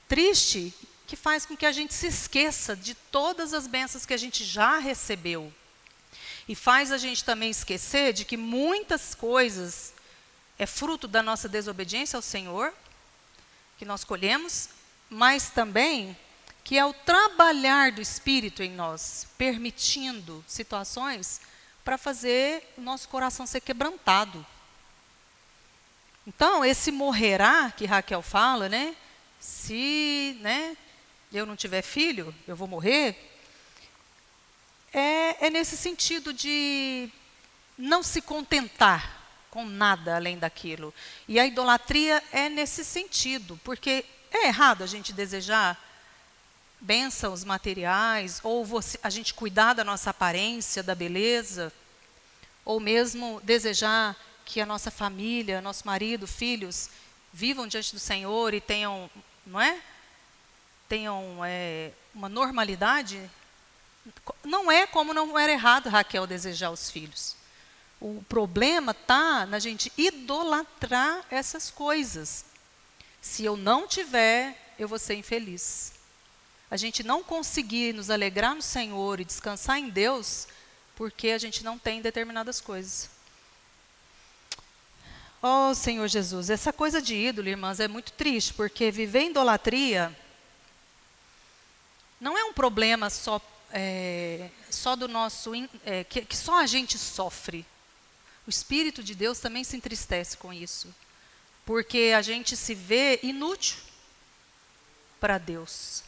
triste, que faz com que a gente se esqueça de todas as bênçãos que a gente já recebeu. E faz a gente também esquecer de que muitas coisas é fruto da nossa desobediência ao Senhor, que nós colhemos, mas também que é o trabalhar do Espírito em nós, permitindo situações para fazer o nosso coração ser quebrantado. Então, esse morrerá que Raquel fala, né? Se, né, eu não tiver filho, eu vou morrer. É nesse sentido de não se contentar com nada além daquilo. E a idolatria é nesse sentido, porque é errado a gente desejar bênçãos materiais, ou a gente cuidar da nossa aparência, da beleza, ou mesmo desejar que a nossa família, nosso marido, filhos, vivam diante do Senhor e tenham, não é? Tenham uma normalidade. Não é como não era errado Raquel desejar os filhos. O problema está na gente idolatrar essas coisas. Se eu não tiver, eu vou ser infeliz. A gente não conseguir nos alegrar no Senhor e descansar em Deus, porque a gente não tem determinadas coisas. Oh, Senhor Jesus, essa coisa de ídolo, irmãs, é muito triste, porque viver em idolatria não é um problema só do nosso, que só a gente sofre. O Espírito de Deus também se entristece com isso, porque a gente se vê inútil para Deus.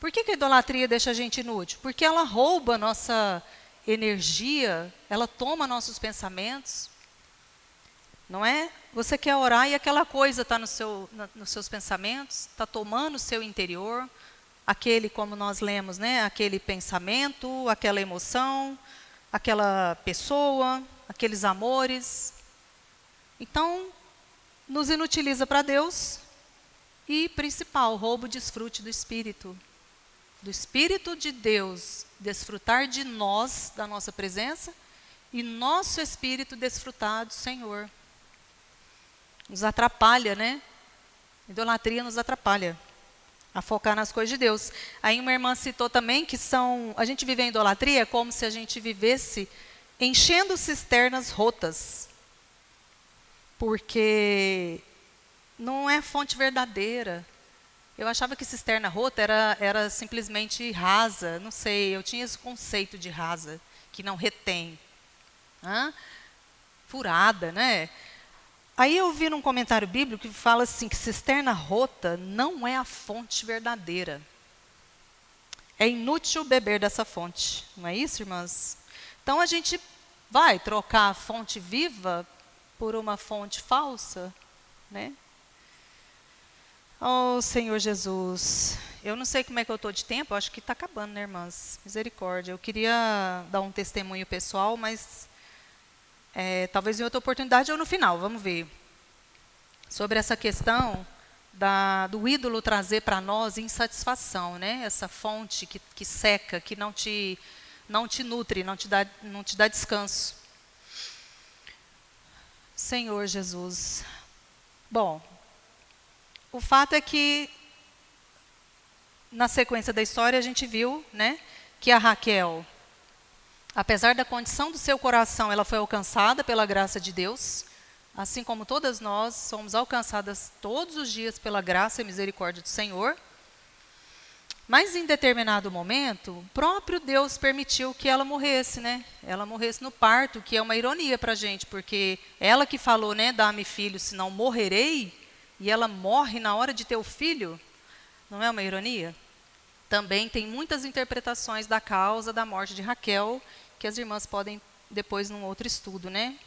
Por que a idolatria deixa a gente inútil? Porque ela rouba a nossa energia, ela toma nossos pensamentos. Não é? Você quer orar e aquela coisa está nos seus pensamentos, está tomando o seu interior, aquele, como nós lemos, né? Aquele pensamento, aquela emoção, aquela pessoa, aqueles amores. Então, nos inutiliza para Deus e, principal, rouba o desfrute do Espírito. Do Espírito de Deus desfrutar de nós, da nossa presença, e nosso Espírito desfrutar do Senhor. Nos atrapalha, né? Idolatria nos atrapalha a focar nas coisas de Deus. Aí uma irmã citou também que a gente vive em idolatria como se a gente vivesse enchendo cisternas rotas. Porque não é fonte verdadeira. Eu achava que cisterna rota era simplesmente rasa. Não sei, eu tinha esse conceito de rasa, que não retém. Furada, né? Aí eu vi num comentário bíblico que fala assim, que cisterna rota não é a fonte verdadeira. É inútil beber dessa fonte. Não é isso, irmãs? Então a gente vai trocar a fonte viva por uma fonte falsa, né? Oh, Senhor Jesus, eu não sei como é que eu estou de tempo, acho que está acabando, né, irmãs? Misericórdia. Eu queria dar um testemunho pessoal, mas talvez em outra oportunidade ou no final, vamos ver. Sobre essa questão do ídolo trazer para nós insatisfação, né? Essa fonte que seca, que não te nutre, não te dá descanso. Senhor Jesus. Bom, o fato é que, na sequência da história, a gente viu, né, que a Raquel, apesar da condição do seu coração, ela foi alcançada pela graça de Deus, assim como todas nós somos alcançadas todos os dias pela graça e misericórdia do Senhor. Mas em determinado momento, o próprio Deus permitiu que ela morresse, né? Ela morresse no parto, que é uma ironia para a gente, porque ela que falou, né, dá-me filho, senão morrerei, e ela morre na hora de ter o filho, não é uma ironia? Também tem muitas interpretações da causa da morte de Raquel, que as irmãs podem depois num outro estudo, né?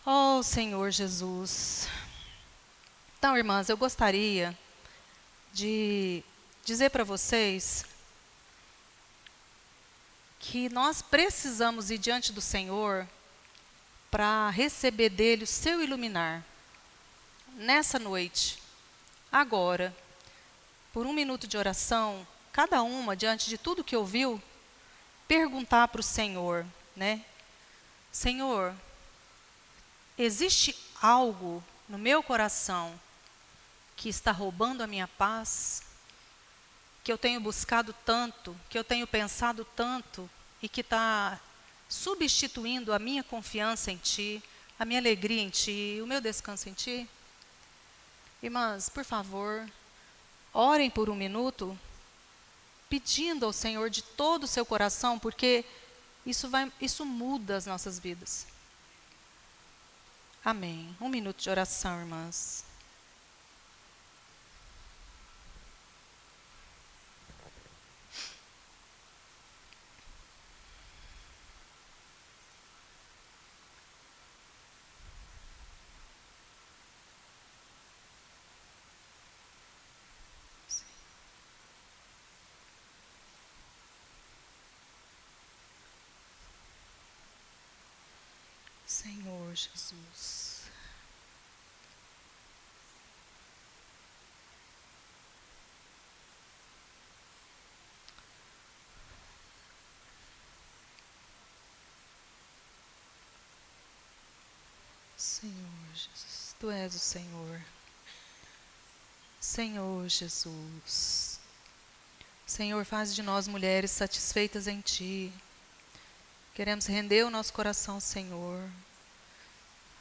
Oh, Senhor Jesus. Então, irmãs, eu gostaria de dizer para vocês que nós precisamos ir diante do Senhor para receber dele o seu iluminar. Nessa noite, agora, por 1 minuto de oração, cada uma, diante de tudo que ouviu, perguntar para o Senhor, né? Senhor, existe algo no meu coração que está roubando a minha paz? Que eu tenho buscado tanto, que eu tenho pensado tanto e que está substituindo a minha confiança em Ti, a minha alegria em Ti, o meu descanso em Ti? Irmãs, por favor, orem por 1 minuto, pedindo ao Senhor de todo o seu coração, porque isso muda as nossas vidas. Amém. 1 minuto de oração, irmãs. Senhor Jesus. Senhor Jesus, Tu és o Senhor. Senhor Jesus. Senhor, faz de nós mulheres satisfeitas em Ti. Queremos render o nosso coração ao Senhor.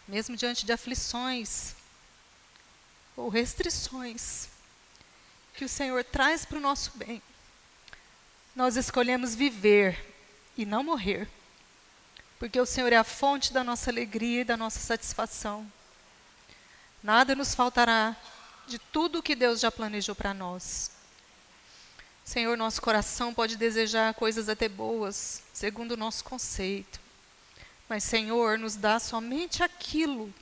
Mesmo diante de aflições ou restrições que o Senhor traz para o nosso bem, nós escolhemos viver e não morrer, porque o Senhor é a fonte da nossa alegria e da nossa satisfação. Nada nos faltará de tudo o que Deus já planejou para nós. Senhor, nosso coração pode desejar coisas até boas, segundo o nosso conceito. Mas, Senhor, nos dá somente aquilo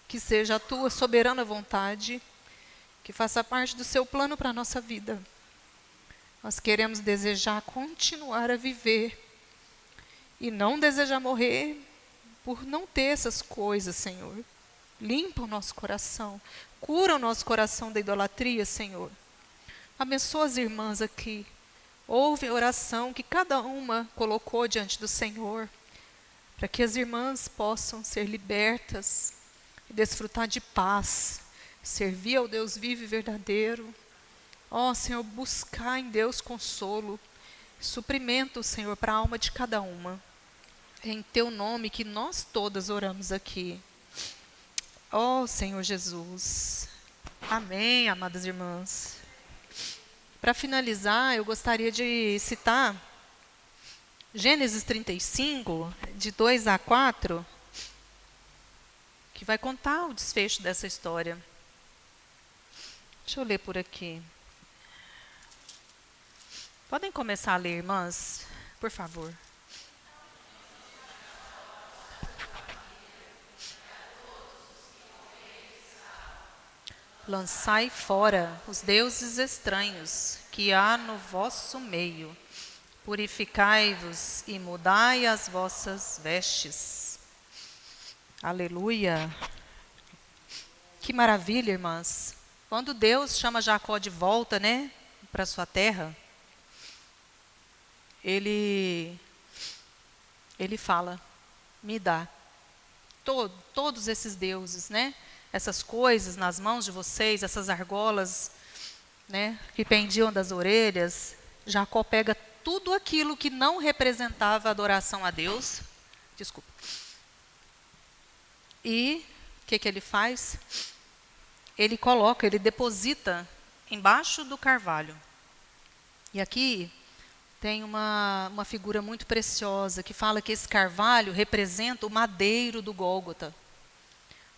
que seja a Tua soberana vontade, que faça parte do Seu plano para a nossa vida. Nós queremos desejar continuar a viver e não desejar morrer por não ter essas coisas, Senhor. Limpa o nosso coração, cura o nosso coração da idolatria, Senhor. Abençoa as irmãs aqui. Ouve a oração que cada uma colocou diante do Senhor, para que as irmãs possam ser libertas e desfrutar de paz, servir ao Deus vivo e verdadeiro. Ó, Senhor, buscar em Deus consolo, suprimento, Senhor, para a alma de cada uma. É em Teu nome que nós todas oramos aqui. Ó, Senhor Jesus. Amém, amadas irmãs. Para finalizar, eu gostaria de citar Gênesis 35, de 2 a 4, que vai contar o desfecho dessa história. Deixa eu ler por aqui. Podem começar a ler, irmãs, por favor. Lançai fora os deuses estranhos que há no vosso meio. Purificai-vos e mudai as vossas vestes. Aleluia. Que maravilha, irmãs. Quando Deus chama Jacó de volta, né, para sua terra, ele fala, me dá todos esses deuses, né? Essas coisas nas mãos de vocês, essas argolas, né, que pendiam das orelhas. Jacó pega tudo aquilo que não representava adoração a Deus. Desculpa. E o que ele faz? Ele deposita embaixo do carvalho. E aqui tem uma figura muito preciosa que fala que esse carvalho representa o madeiro do Gólgota,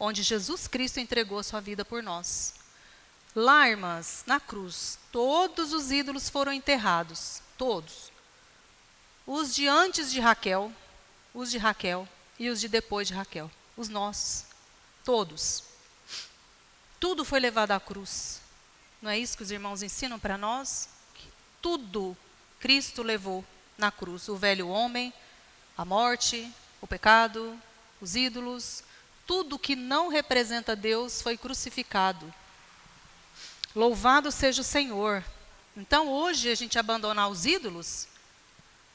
onde Jesus Cristo entregou a sua vida por nós. Lá, irmãs, na cruz, todos os ídolos foram enterrados, todos. Os de antes de Raquel, os de Raquel e os de depois de Raquel, os nossos, todos. Tudo foi levado à cruz. Não é isso que os irmãos ensinam para nós? Que tudo Cristo levou na cruz. O velho homem, a morte, o pecado, os ídolos, tudo que não representa Deus foi crucificado. Louvado seja o Senhor. Então, hoje, a gente abandonar os ídolos,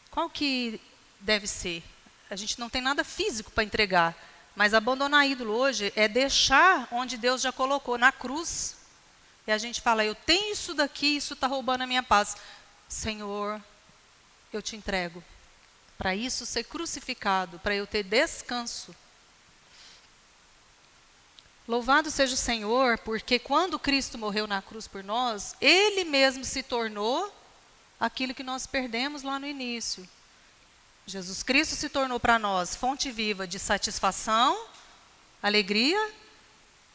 qual que deve ser? A gente não tem nada físico para entregar, mas abandonar ídolo hoje é deixar onde Deus já colocou, na cruz. E a gente fala, eu tenho isso daqui, isso está roubando a minha paz. Senhor, eu te entrego. Para isso ser crucificado, para eu ter descanso. Louvado seja o Senhor, porque quando Cristo morreu na cruz por nós, Ele mesmo se tornou aquilo que nós perdemos lá no início. Jesus Cristo se tornou para nós fonte viva de satisfação, alegria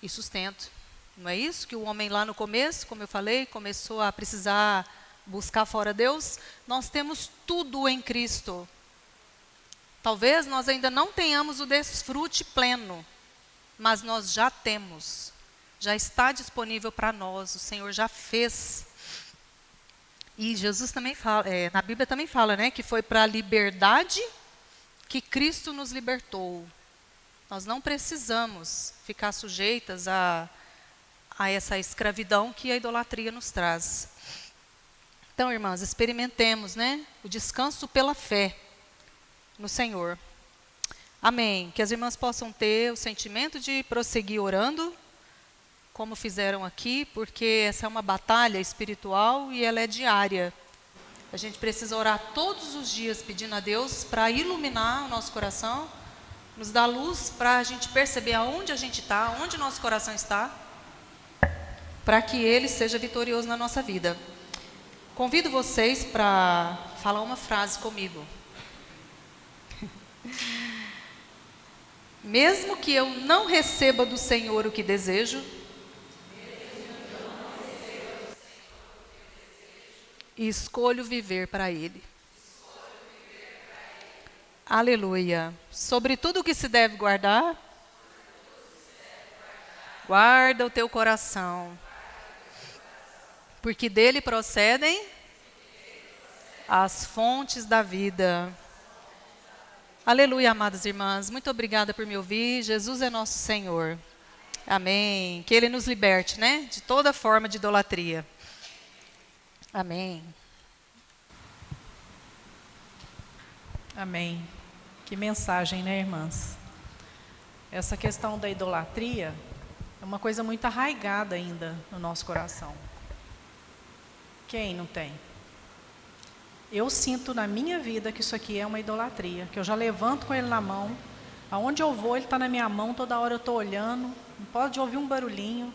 e sustento. Não é isso que o homem lá no começo, como eu falei, começou a precisar buscar fora Deus? Nós temos tudo em Cristo. Talvez nós ainda não tenhamos o desfrute pleno, mas nós já temos. Já está disponível para nós, o Senhor já fez. E Jesus também fala, na Bíblia também fala, né, que foi para a liberdade que Cristo nos libertou. Nós não precisamos ficar sujeitas a essa escravidão que a idolatria nos traz. Então, irmãs, experimentemos, né, o descanso pela fé no Senhor. Amém. Que as irmãs possam ter o sentimento de prosseguir orando, como fizeram aqui, porque essa é uma batalha espiritual e ela é diária. A gente precisa orar todos os dias pedindo a Deus para iluminar o nosso coração, nos dar luz para a gente perceber aonde a gente está, onde o nosso coração está, para que Ele seja vitorioso na nossa vida. Convido vocês para falar uma frase comigo. Mesmo que eu não receba do Senhor o que desejo, escolho viver para Ele. Aleluia. Sobre tudo o que se deve guardar, guarda o teu coração, porque dele procedem as fontes da vida. Aleluia, amadas irmãs. Muito obrigada por me ouvir. Jesus é nosso Senhor. Amém. Que Ele nos liberte, né, de toda forma de idolatria. Amém. Amém. Que mensagem, né, irmãs? Essa questão da idolatria é uma coisa muito arraigada ainda no nosso coração. Quem não tem? Eu sinto na minha vida que isso aqui é uma idolatria, que eu já levanto com ele na mão, aonde eu vou ele está na minha mão, toda hora eu estou olhando, não pode ouvir um barulhinho.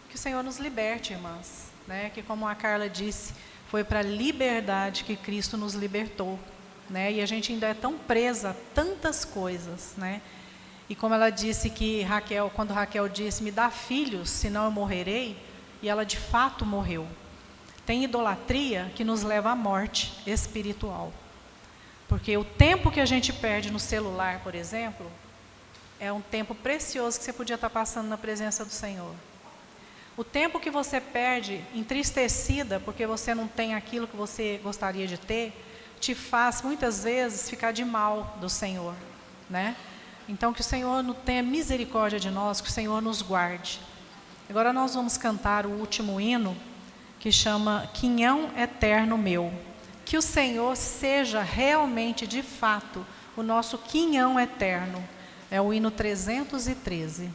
Que o Senhor nos liberte, irmãs, né? Que como a Carla disse, foi para a liberdade que Cristo nos libertou, né? E a gente ainda é tão presa a tantas coisas, né? E como ela disse que Raquel, quando Raquel disse, me dá filhos, senão eu morrerei, e ela de fato morreu. Tem idolatria que nos leva à morte espiritual. Porque o tempo que a gente perde no celular, por exemplo, é um tempo precioso que você podia estar passando na presença do Senhor. O tempo que você perde entristecida porque você não tem aquilo que você gostaria de ter, te faz muitas vezes ficar de mal do Senhor, né? Então que o Senhor tenha misericórdia de nós, que o Senhor nos guarde. Agora nós vamos cantar o último hino, que chama Quinhão Eterno Meu. Que o Senhor seja realmente, de fato, o nosso quinhão eterno. É o hino 313.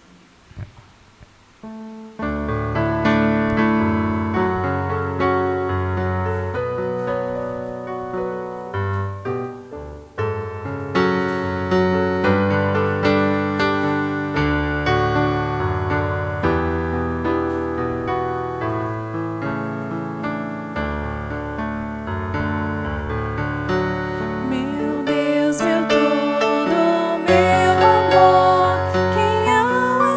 Meu Deus, meu todo, meu amor, quem é o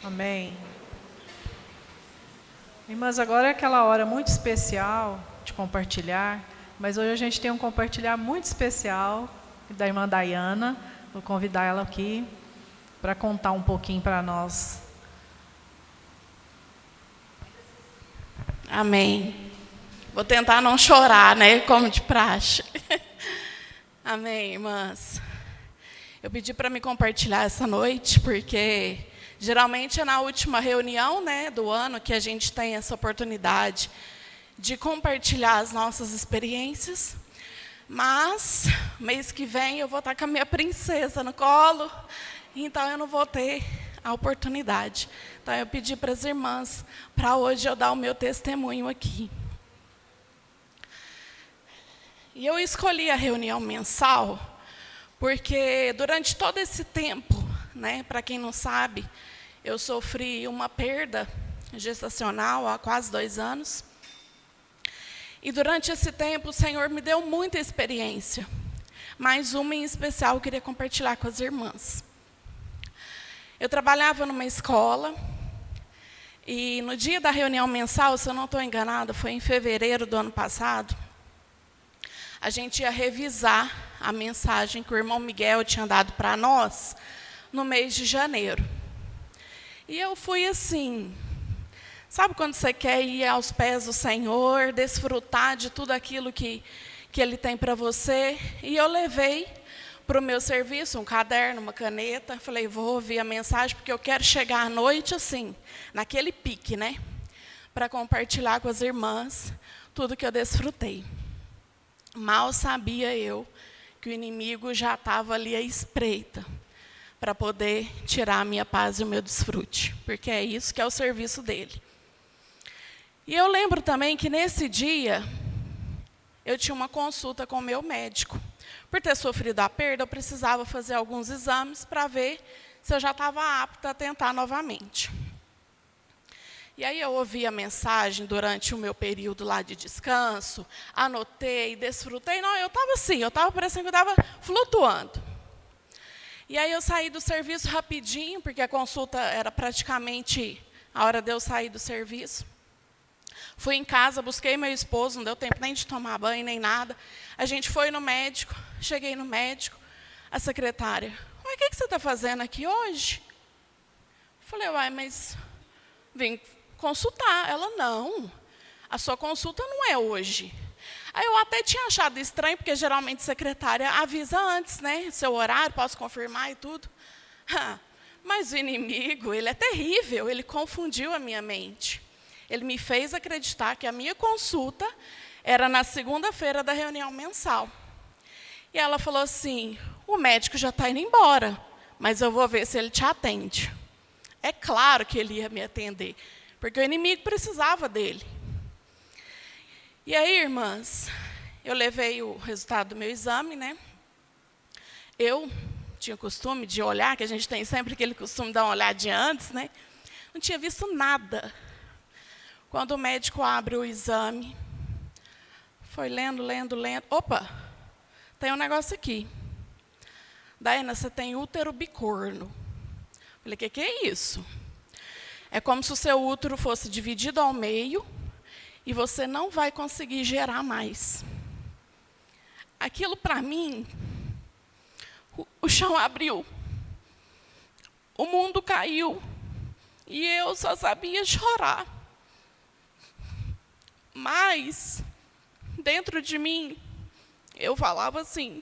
Amém. Irmãs, agora é aquela hora muito especial de compartilhar, mas hoje a gente tem um compartilhar muito especial da irmã Dayana. Vou convidar ela aqui para contar um pouquinho para nós. Amém. Vou tentar não chorar, né, como de praxe. Amém, irmãs. Eu pedi para me compartilhar essa noite, porque geralmente é na última reunião, né, do ano que a gente tem essa oportunidade de compartilhar as nossas experiências. Mas, mês que vem, eu vou estar com a minha princesa no colo, então eu não vou ter a oportunidade. Então, eu pedi para as irmãs, para hoje eu dar o meu testemunho aqui. E eu escolhi a reunião mensal, porque durante todo esse tempo, né, para quem não sabe, eu sofri uma perda gestacional há quase 2 anos. E durante esse tempo, o Senhor me deu muita experiência. Mais uma em especial eu queria compartilhar com as irmãs. Eu trabalhava numa escola, e no dia da reunião mensal, se eu não estou enganada, foi em fevereiro do ano passado, a gente ia revisar a mensagem que o irmão Miguel tinha dado para nós no mês de janeiro. E eu fui assim, sabe quando você quer ir aos pés do Senhor, desfrutar de tudo aquilo que Ele tem para você? E eu levei para o meu serviço um caderno, uma caneta. Falei, vou ouvir a mensagem, porque eu quero chegar à noite assim, naquele pique, né? Para compartilhar com as irmãs tudo que eu desfrutei. Mal sabia eu que o inimigo já estava ali à espreita para poder tirar a minha paz e o meu desfrute, porque é isso que é o serviço dele. E eu lembro também que nesse dia eu tinha uma consulta com o meu médico. Por ter sofrido a perda, eu precisava fazer alguns exames para ver se eu já estava apta a tentar novamente. E aí eu ouvi a mensagem durante o meu período lá de descanso, anotei, desfrutei. Não, eu estava assim, eu estava parecendo que eu estava flutuando. E aí eu saí do serviço rapidinho, porque a consulta era praticamente a hora de eu sair do serviço. Fui em casa, busquei meu esposo, não deu tempo nem de tomar banho, nem nada. A gente foi no médico, cheguei no médico, a secretária, uai, o que você está fazendo aqui hoje? Falei, uai, mas vim consultar. Ela, não, a sua consulta não é hoje. Aí eu até tinha achado estranho, porque geralmente a secretária avisa antes, né, seu horário, posso confirmar e tudo. Mas o inimigo, ele é terrível, ele confundiu a minha mente. Ele me fez acreditar que a minha consulta era na segunda-feira da reunião mensal. E ela falou assim, o médico já está indo embora, mas eu vou ver se ele te atende. É claro que ele ia me atender, porque o inimigo precisava dele. E aí, irmãs, eu levei o resultado do meu exame, né? Eu tinha o costume de olhar, que a gente tem sempre aquele costume de dar uma olhadinha antes, né? Não tinha visto nada. Quando o médico abre o exame, foi lendo. Opa, tem um negócio aqui. Daiana, você tem útero bicorno. Falei, que é isso? É como se o seu útero fosse dividido ao meio e você não vai conseguir gerar mais. Aquilo, para mim, o chão abriu. O mundo caiu. E eu só sabia chorar. Mas, dentro de mim, eu falava assim,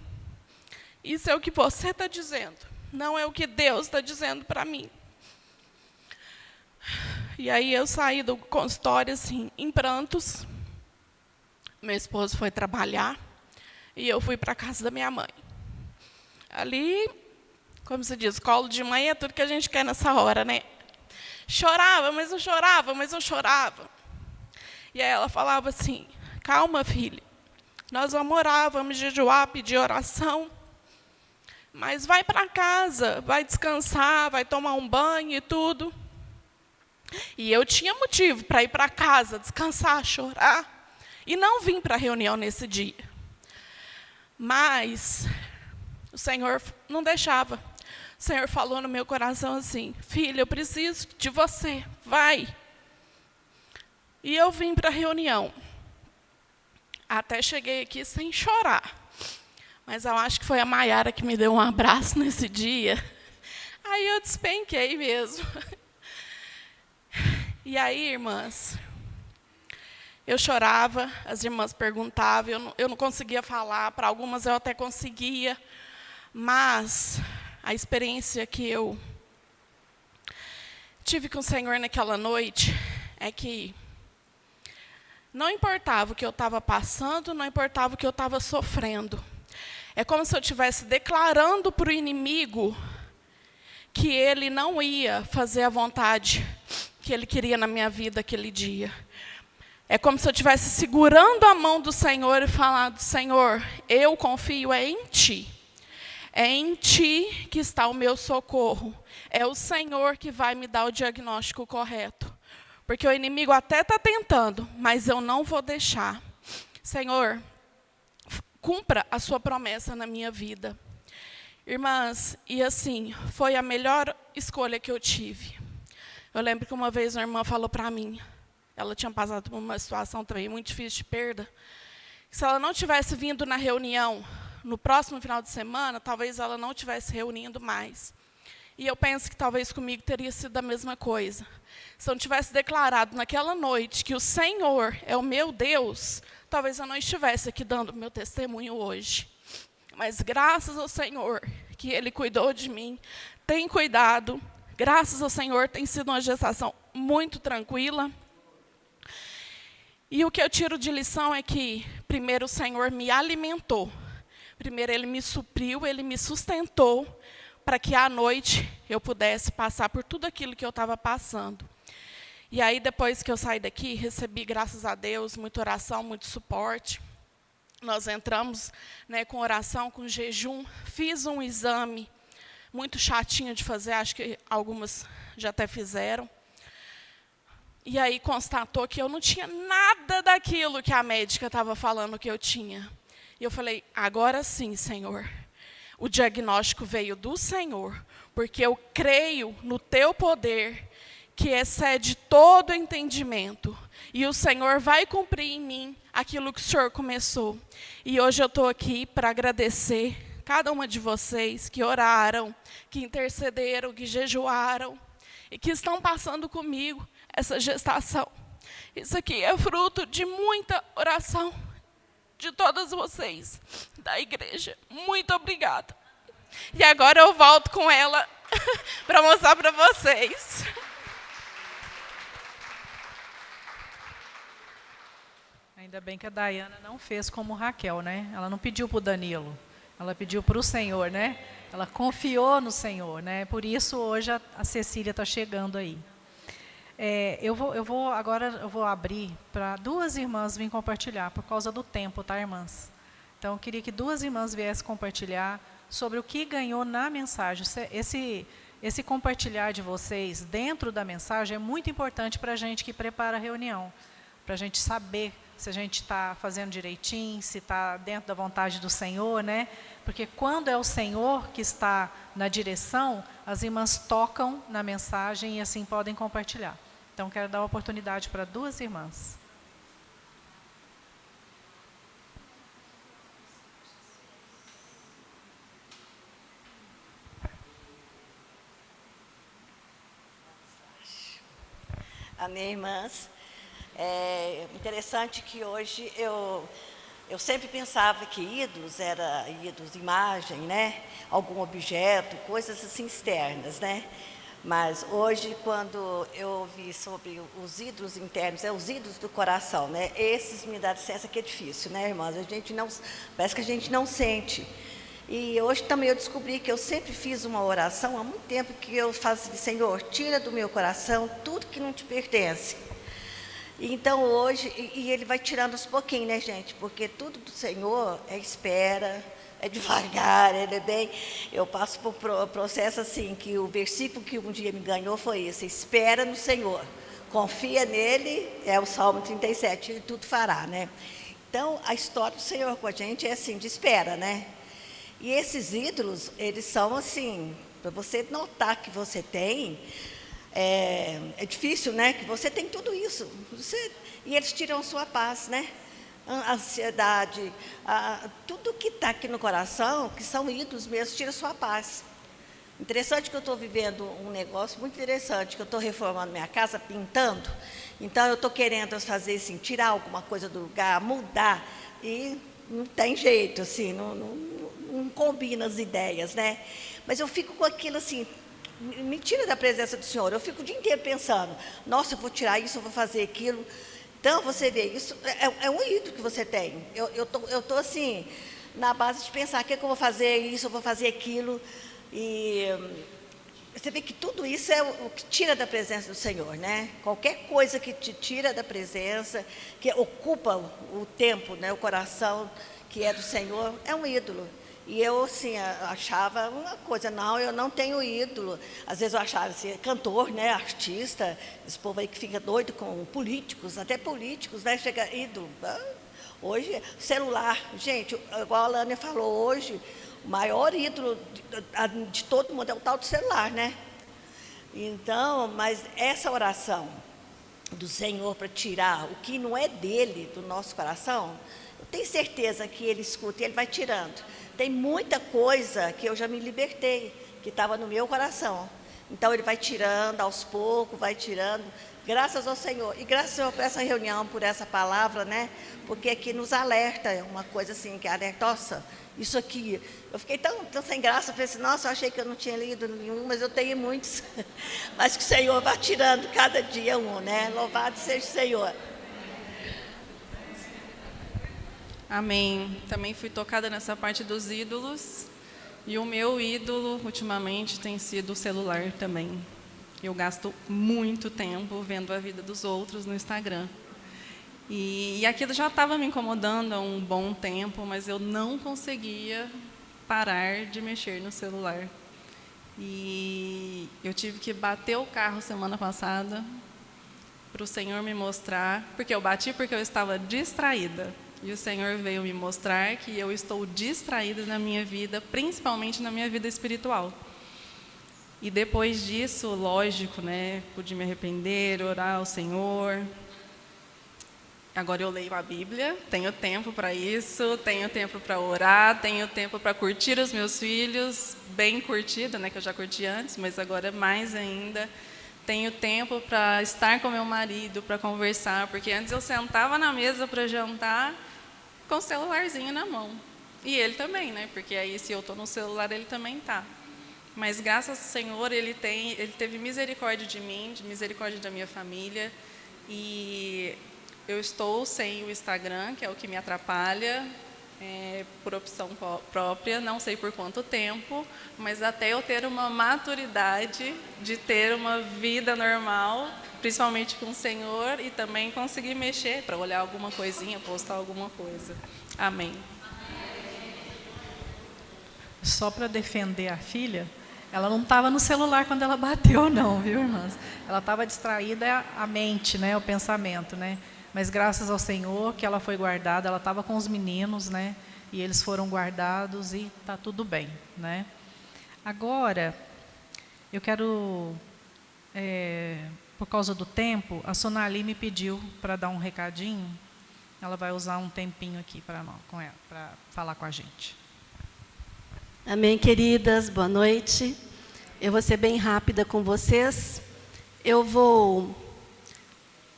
isso é o que você está dizendo, não é o que Deus está dizendo para mim. E aí eu saí do consultório assim, em prantos. Meu esposo foi trabalhar e eu fui para a casa da minha mãe. Ali, como se diz, colo de mãe é tudo que a gente quer nessa hora, né? Chorava, mas eu chorava. E aí ela falava assim, calma, filha, nós vamos orar, vamos jejuar, pedir oração, mas vai para casa, vai descansar, vai tomar um banho e tudo. E eu tinha motivo para ir para casa, descansar, chorar, e não vim para a reunião nesse dia. Mas o Senhor não deixava. o Senhor falou no meu coração assim: filha, eu preciso de você, vai. E eu vim para a reunião. Até cheguei aqui sem chorar. Mas eu acho que foi a Maiara que me deu um abraço nesse dia. Aí eu despenquei mesmo. E aí, irmãs, eu chorava, as irmãs perguntavam, eu não conseguia falar, para algumas eu até conseguia, mas a experiência que eu tive com o Senhor naquela noite é que não importava o que eu estava passando, não importava o que eu estava sofrendo. É como se eu estivesse declarando para o inimigo que ele não ia fazer a vontade que ele queria na minha vida aquele dia. É como se eu estivesse segurando a mão do Senhor e falando: Senhor, eu confio em Ti. É em Ti que está o meu socorro. É o Senhor que vai me dar o diagnóstico correto. Porque o inimigo até está tentando, mas eu não vou deixar. Senhor, cumpra a sua promessa na minha vida. Irmãs, e assim, foi a melhor escolha que eu tive. Eu lembro que uma vez uma irmã falou para mim, ela tinha passado por uma situação também muito difícil de perda, que se ela não tivesse vindo na reunião no próximo final de semana, talvez ela não estivesse reunindo mais. E eu penso que talvez comigo teria sido a mesma coisa. Se eu não tivesse declarado naquela noite que o Senhor é o meu Deus, talvez eu não estivesse aqui dando meu testemunho hoje. Mas graças ao Senhor, que Ele cuidou de mim, tem cuidado. Graças ao Senhor, tem sido uma gestação muito tranquila. E o que eu tiro de lição é que, primeiro, o Senhor me alimentou. Primeiro, Ele me supriu, Ele me sustentou, para que à noite eu pudesse passar por tudo aquilo que eu estava passando. E aí, depois que eu saí daqui, recebi, graças a Deus, muita oração, muito suporte. Nós entramos, né, com oração, com jejum, fiz um exame muito chatinho de fazer, acho que algumas já até fizeram. E aí constatou que eu não tinha nada daquilo que a médica estava falando que eu tinha. E eu falei: agora sim, Senhor. O diagnóstico veio do Senhor, porque eu creio no Teu poder, que excede todo entendimento. E o Senhor vai cumprir em mim aquilo que o Senhor começou. E hoje eu estou aqui para agradecer cada uma de vocês que oraram, que intercederam, que jejuaram, e que estão passando comigo essa gestação. Isso aqui é fruto de muita oração de todas vocês da igreja. Muito obrigada. E agora eu volto com ela para mostrar para vocês. Ainda bem que a Dayana não fez como Raquel, né? Ela não pediu para o Danilo, ela pediu para o Senhor, né? Ela confiou no Senhor, né? Por isso hoje a Cecília está chegando aí. Eu vou abrir para duas irmãs virem compartilhar, por causa do tempo, tá, irmãs? Então, eu queria que duas irmãs viessem compartilhar sobre o que ganhou na mensagem. Esse compartilhar de vocês dentro da mensagem é muito importante para a gente que prepara a reunião, para a gente saber se a gente está fazendo direitinho, se está dentro da vontade do Senhor, né? Porque quando é o Senhor que está na direção, as irmãs tocam na mensagem e assim podem compartilhar. Então, quero dar a oportunidade para duas irmãs. Amém, irmãs. É interessante que hoje eu sempre pensava que ídolos era ídolos, imagem, né? Algum objeto, coisas assim externas, né? Mas hoje, quando eu ouvi sobre os ídolos internos, os ídolos do coração, né? Esses me dão licença que é difícil, né, irmãs? Parece que a gente não sente. E hoje também eu descobri que eu sempre fiz uma oração, há muito tempo que eu faço assim: Senhor, tira do meu coração tudo que não te pertence. Então hoje, e Ele vai tirando aos pouquinhos, né, gente? Porque tudo do Senhor é espera, é devagar, Ele é bem... Eu passo por um processo assim, que o versículo que um dia me ganhou foi esse: espera no Senhor, confia nele, é o Salmo 37, Ele tudo fará, né? Então, a história do Senhor com a gente é assim, de espera, né? E esses ídolos, eles são assim, Para você notar que você tem, é difícil, né? Que você tem tudo isso. E eles tiram a sua paz, né? A ansiedade, tudo que está aqui no coração, que são ídolos mesmo, tira a sua paz. Interessante que eu estou vivendo um negócio muito interessante, que eu estou reformando minha casa, pintando. Então, eu estou querendo fazer assim, tirar alguma coisa do lugar, mudar, e não tem jeito, assim, não combina as ideias, né? Mas eu fico com aquilo assim, me tira da presença do Senhor. Eu fico o dia inteiro pensando, nossa, eu vou tirar isso, eu vou fazer aquilo. Então, você vê, isso é um ídolo que você tem. Eu tô assim, na base de pensar, o que é que eu vou fazer isso, eu vou fazer aquilo. E você vê que tudo isso é o que tira da presença do Senhor, né? Qualquer coisa que te tira da presença, que ocupa o tempo, né, o coração que é do Senhor, é um ídolo. E eu, assim, achava uma coisa, não, eu não tenho ídolo. Às vezes eu achava assim, cantor, né, artista, esse povo aí que fica doido com políticos, até políticos, né, chega ídolo. Hoje, celular, gente, igual a Alânia falou, hoje, o maior ídolo de todo mundo é o tal do celular, né? Então, mas essa oração do Senhor para tirar o que não é dele, do nosso coração, eu tenho certeza que ele escuta e ele vai tirando. Tem muita coisa que eu já me libertei, que estava no meu coração. Então, ele vai tirando aos poucos, vai tirando. Graças ao Senhor. E graças ao Senhor por essa reunião, por essa palavra, né? Porque aqui nos alerta, é uma coisa assim, que alerta, nossa, isso aqui. Eu fiquei tão sem graça, falei assim, nossa, eu achei que eu não tinha lido nenhum, mas eu tenho muitos. Mas que o Senhor vai tirando cada dia um, né? Louvado seja o Senhor. Amém. Também fui tocada nessa parte dos ídolos. E o meu ídolo, ultimamente, tem sido o celular também. Eu gasto muito tempo vendo a vida dos outros no Instagram. E aquilo já estava me incomodando há um bom tempo, mas eu não conseguia parar de mexer no celular. E eu tive que bater o carro semana passada para o Senhor me mostrar, porque eu bati porque eu estava distraída. E o Senhor veio me mostrar que eu estou distraída na minha vida, principalmente na minha vida espiritual. E depois disso, lógico, né, pude me arrepender, orar ao Senhor. Agora eu leio a Bíblia, tenho tempo para isso, tenho tempo para orar, tenho tempo para curtir os meus filhos, bem curtida, né, que eu já curti antes, mas agora mais ainda. Tenho tempo para estar com meu marido, para conversar, porque antes eu sentava na mesa para jantar com o celularzinho na mão. E ele também, né, porque aí se eu estou no celular, ele também está. Mas graças ao Senhor, ele teve misericórdia de mim, de misericórdia da minha família. E eu estou sem o Instagram, que é o que me atrapalha, por opção própria, não sei por quanto tempo, mas até eu ter uma maturidade de ter uma vida normal, principalmente com o Senhor, e também conseguir mexer para olhar alguma coisinha, postar alguma coisa. Amém. Só para defender a filha, ela não estava no celular quando ela bateu, não, viu, irmãs? Ela estava distraída a mente, né, o pensamento, né? Mas graças ao Senhor que ela foi guardada, ela estava com os meninos, né? E eles foram guardados e está tudo bem, né? Agora, eu quero, por causa do tempo, a Sonali me pediu para dar um recadinho. Ela vai usar um tempinho aqui para falar com a gente. Amém, queridas, boa noite. Eu vou ser bem rápida com vocês. Eu vou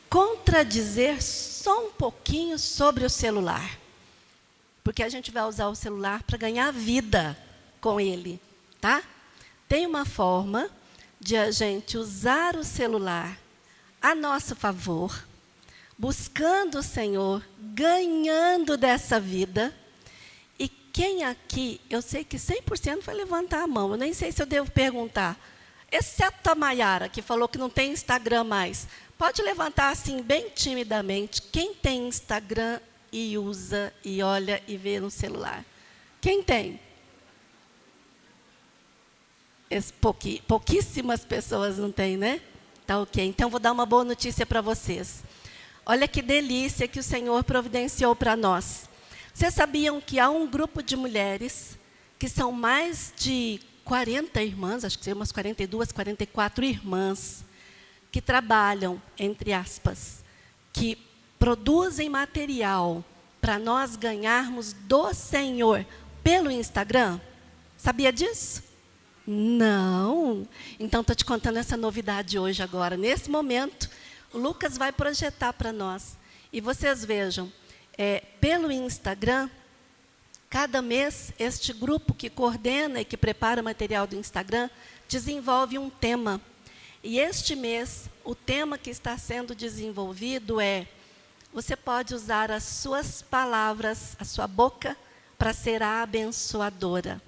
contradizer só um pouquinho sobre o celular. Porque a gente vai usar o celular para ganhar vida com ele, tá? Tem uma forma de a gente usar o celular a nosso favor, buscando o Senhor, ganhando dessa vida. E quem aqui, eu sei que 100% vai levantar a mão, eu nem sei se eu devo perguntar, exceto a Maiara, que falou que não tem Instagram mais. Pode levantar assim, bem timidamente, quem tem Instagram e usa, e olha e vê no celular? Quem tem? Pouquíssimas pessoas não têm, né? Tá ok. Então, vou dar uma boa notícia para vocês. Olha que delícia que o Senhor providenciou para nós. Vocês sabiam que há um grupo de mulheres, que são mais de 40 irmãs, acho que tem umas 42, 44 irmãs, que trabalham, entre aspas, que produzem material para nós ganharmos do Senhor pelo Instagram. Sabia disso? Não. Então, estou te contando essa novidade hoje, agora. Nesse momento, o Lucas vai projetar para nós. E vocês vejam, pelo Instagram, cada mês, este grupo que coordena e que prepara material do Instagram, desenvolve um tema. E este mês, o tema que está sendo desenvolvido é: você pode usar as suas palavras, a sua boca, para ser a abençoadora.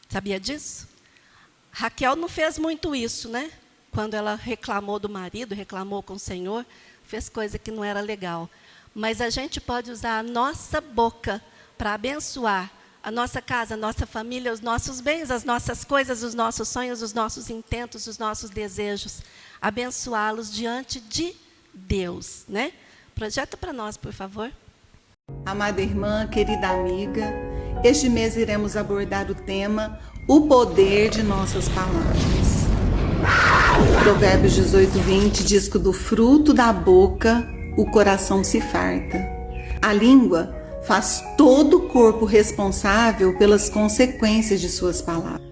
Sabia disso? Raquel não fez muito isso, né? Quando ela reclamou do marido, reclamou com o Senhor, fez coisa que não era legal. Mas a gente pode usar a nossa boca para abençoar a nossa casa, a nossa família, os nossos bens, as nossas coisas, os nossos sonhos, os nossos intentos, os nossos desejos. Abençoá-los diante de Deus, né? Projeta para nós, por favor. Amada irmã, querida amiga, este mês iremos abordar o tema O Poder de Nossas Palavras. Provérbios 18:20 diz que do fruto da boca o coração se farta. A língua faz todo o corpo responsável pelas consequências de suas palavras.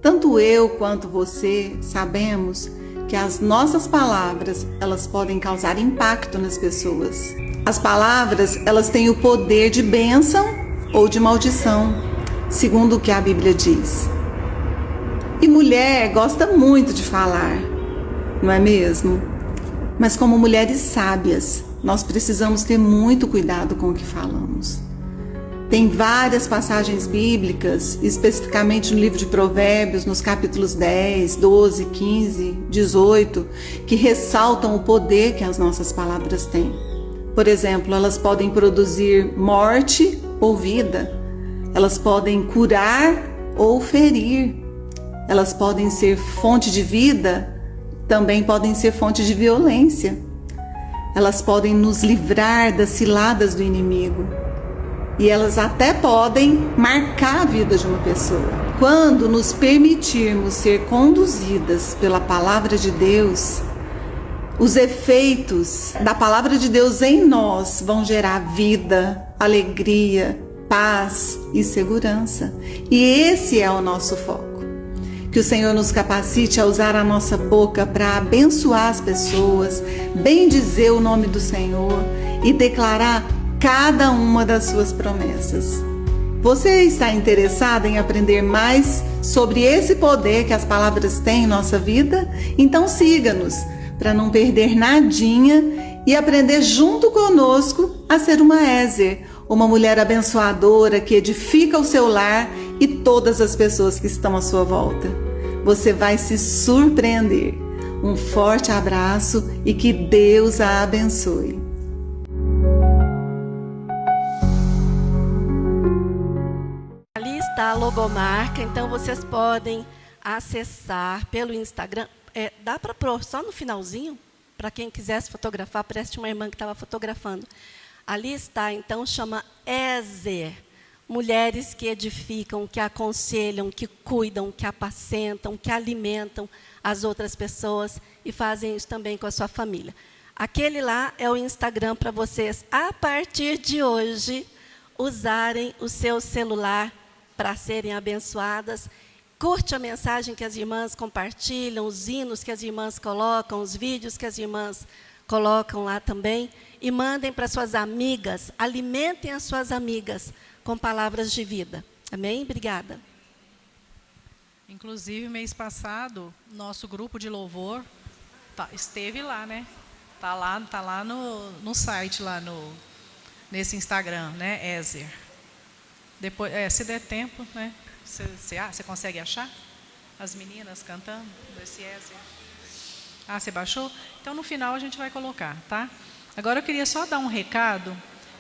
Tanto eu quanto você sabemos que as nossas palavras, elas podem causar impacto nas pessoas. As palavras, elas têm o poder de bênção ou de maldição, segundo o que a Bíblia diz. E mulher gosta muito de falar, não é mesmo? Mas como mulheres sábias, nós precisamos ter muito cuidado com o que falamos. Tem várias passagens bíblicas, especificamente no livro de Provérbios, nos capítulos 10, 12, 15, 18, que ressaltam o poder que as nossas palavras têm. Por exemplo, elas podem produzir morte ou vida. Elas podem curar ou ferir. Elas podem ser fonte de vida, também podem ser fonte de violência. Elas podem nos livrar das ciladas do inimigo. E elas até podem marcar a vida de uma pessoa. Quando nos permitirmos ser conduzidas pela palavra de Deus, os efeitos da palavra de Deus em nós vão gerar vida, alegria, paz e segurança. E esse é o nosso foco. Que o Senhor nos capacite a usar a nossa boca para abençoar as pessoas, bendizer o nome do Senhor e declarar cada uma das suas promessas. Você está interessado em aprender mais sobre esse poder que as palavras têm em nossa vida? Então siga-nos para não perder nadinha e aprender junto conosco a ser uma Ézer, uma mulher abençoadora que edifica o seu lar e todas as pessoas que estão à sua volta. Você vai se surpreender. Um forte abraço e que Deus a abençoe. Ali está a logomarca, então vocês podem acessar pelo Instagram. Dá para pôr só no finalzinho, para quem quisesse fotografar, parece uma irmã que estava fotografando. Ali está, então, chama Ézer. Mulheres que edificam, que aconselham, que cuidam, que apacentam, que alimentam as outras pessoas e fazem isso também com a sua família. Aquele lá é o Instagram para vocês, a partir de hoje, usarem o seu celular para serem abençoadas. Curte a mensagem que as irmãs compartilham, os hinos que as irmãs colocam, os vídeos que as irmãs colocam lá também. E mandem para suas amigas, alimentem as suas amigas com palavras de vida. Amém? Obrigada. Inclusive, mês passado, nosso grupo de louvor esteve lá, né? Tá lá no site, lá nesse Instagram, né? Ézer. Depois, se der tempo, né? Você consegue achar as meninas cantando desse Ézer? Você baixou? Então, no final, a gente vai colocar, tá? Agora, eu queria só dar um recado,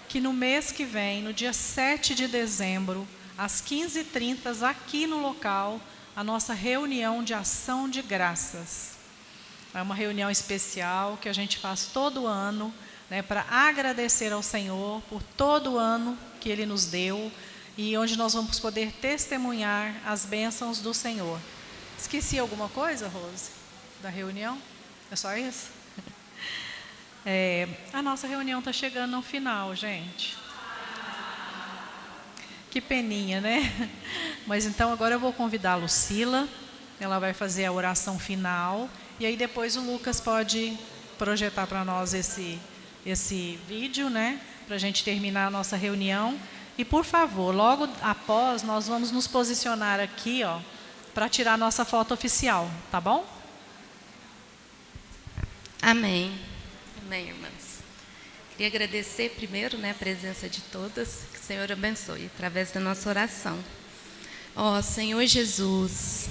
que no mês que vem, no dia 7 de dezembro, às 15h30, aqui no local, a nossa reunião de ação de graças. É uma reunião especial que a gente faz todo ano, né, para agradecer ao Senhor por todo o ano que Ele nos deu e onde nós vamos poder testemunhar as bênçãos do Senhor. Esqueci alguma coisa, Rose, da reunião? É só isso? A nossa reunião está chegando ao final, gente. Que peninha, né? Mas então agora eu vou convidar a Lucila, ela vai fazer a oração final, e aí depois o Lucas pode projetar para nós esse vídeo, né? Para a gente terminar a nossa reunião. E por favor, logo após, nós vamos nos posicionar aqui, ó, para tirar a nossa foto oficial, tá bom? Amém. Amém, irmãs. Queria agradecer primeiro, né, a presença de todas, que o Senhor abençoe, através da nossa oração. Ó, Senhor Jesus,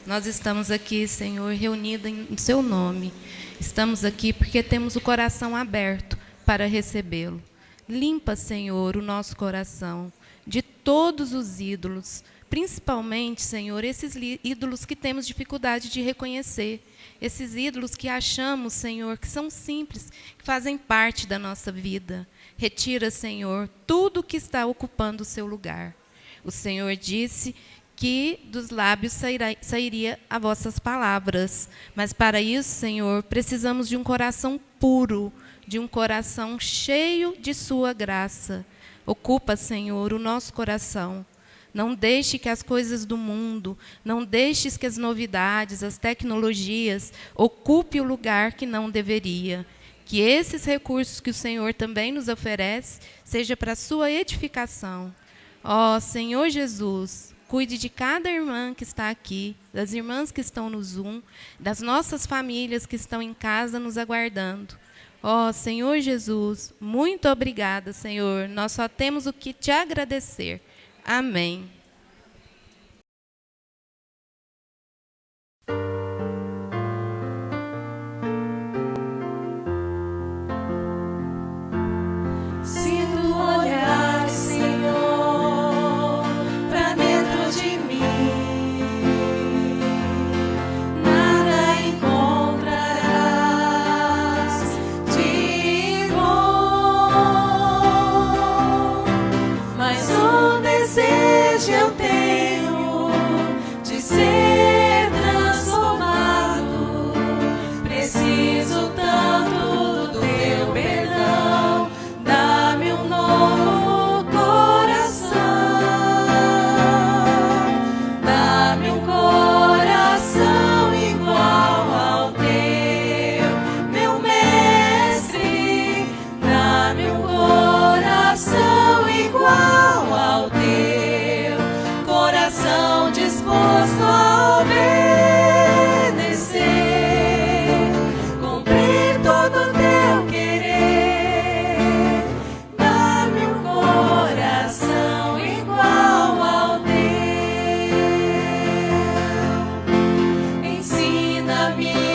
nós estamos aqui, Senhor, reunidos em Seu nome. Estamos aqui porque temos o coração aberto para recebê-lo. Limpa, Senhor, o nosso coração de todos os ídolos, principalmente, Senhor, esses ídolos que temos dificuldade de reconhecer, esses ídolos que achamos, Senhor, que são simples, que fazem parte da nossa vida. Retira, Senhor, tudo que está ocupando o seu lugar. O Senhor disse que dos lábios sairia as vossas palavras, mas para isso, Senhor, precisamos de um coração puro, de um coração cheio de sua graça. Ocupa, Senhor, o nosso coração. Não deixe que as coisas do mundo, não deixes que as novidades, as tecnologias, ocupe o lugar que não deveria. Que esses recursos que o Senhor também nos oferece, seja para a sua edificação. Ó, Senhor Jesus, cuide de cada irmã que está aqui, das irmãs que estão no Zoom, das nossas famílias que estão em casa nos aguardando. Ó, Senhor Jesus, muito obrigada, Senhor. Nós só temos o que te agradecer. Amém. Sinto o olhar, Senhor, pra dentro de mim. Nada encontrarás de bom, mas um desejo eu tenho de ser transformado. Preciso tanto do teu perdão. Dá-me um novo coração. Dá-me um coração igual ao teu, meu mestre. Dá-me um coração igual ao teu, coração disposto a obedecer, cumprir todo o teu querer. Dá-me um coração igual ao teu. Ensina-me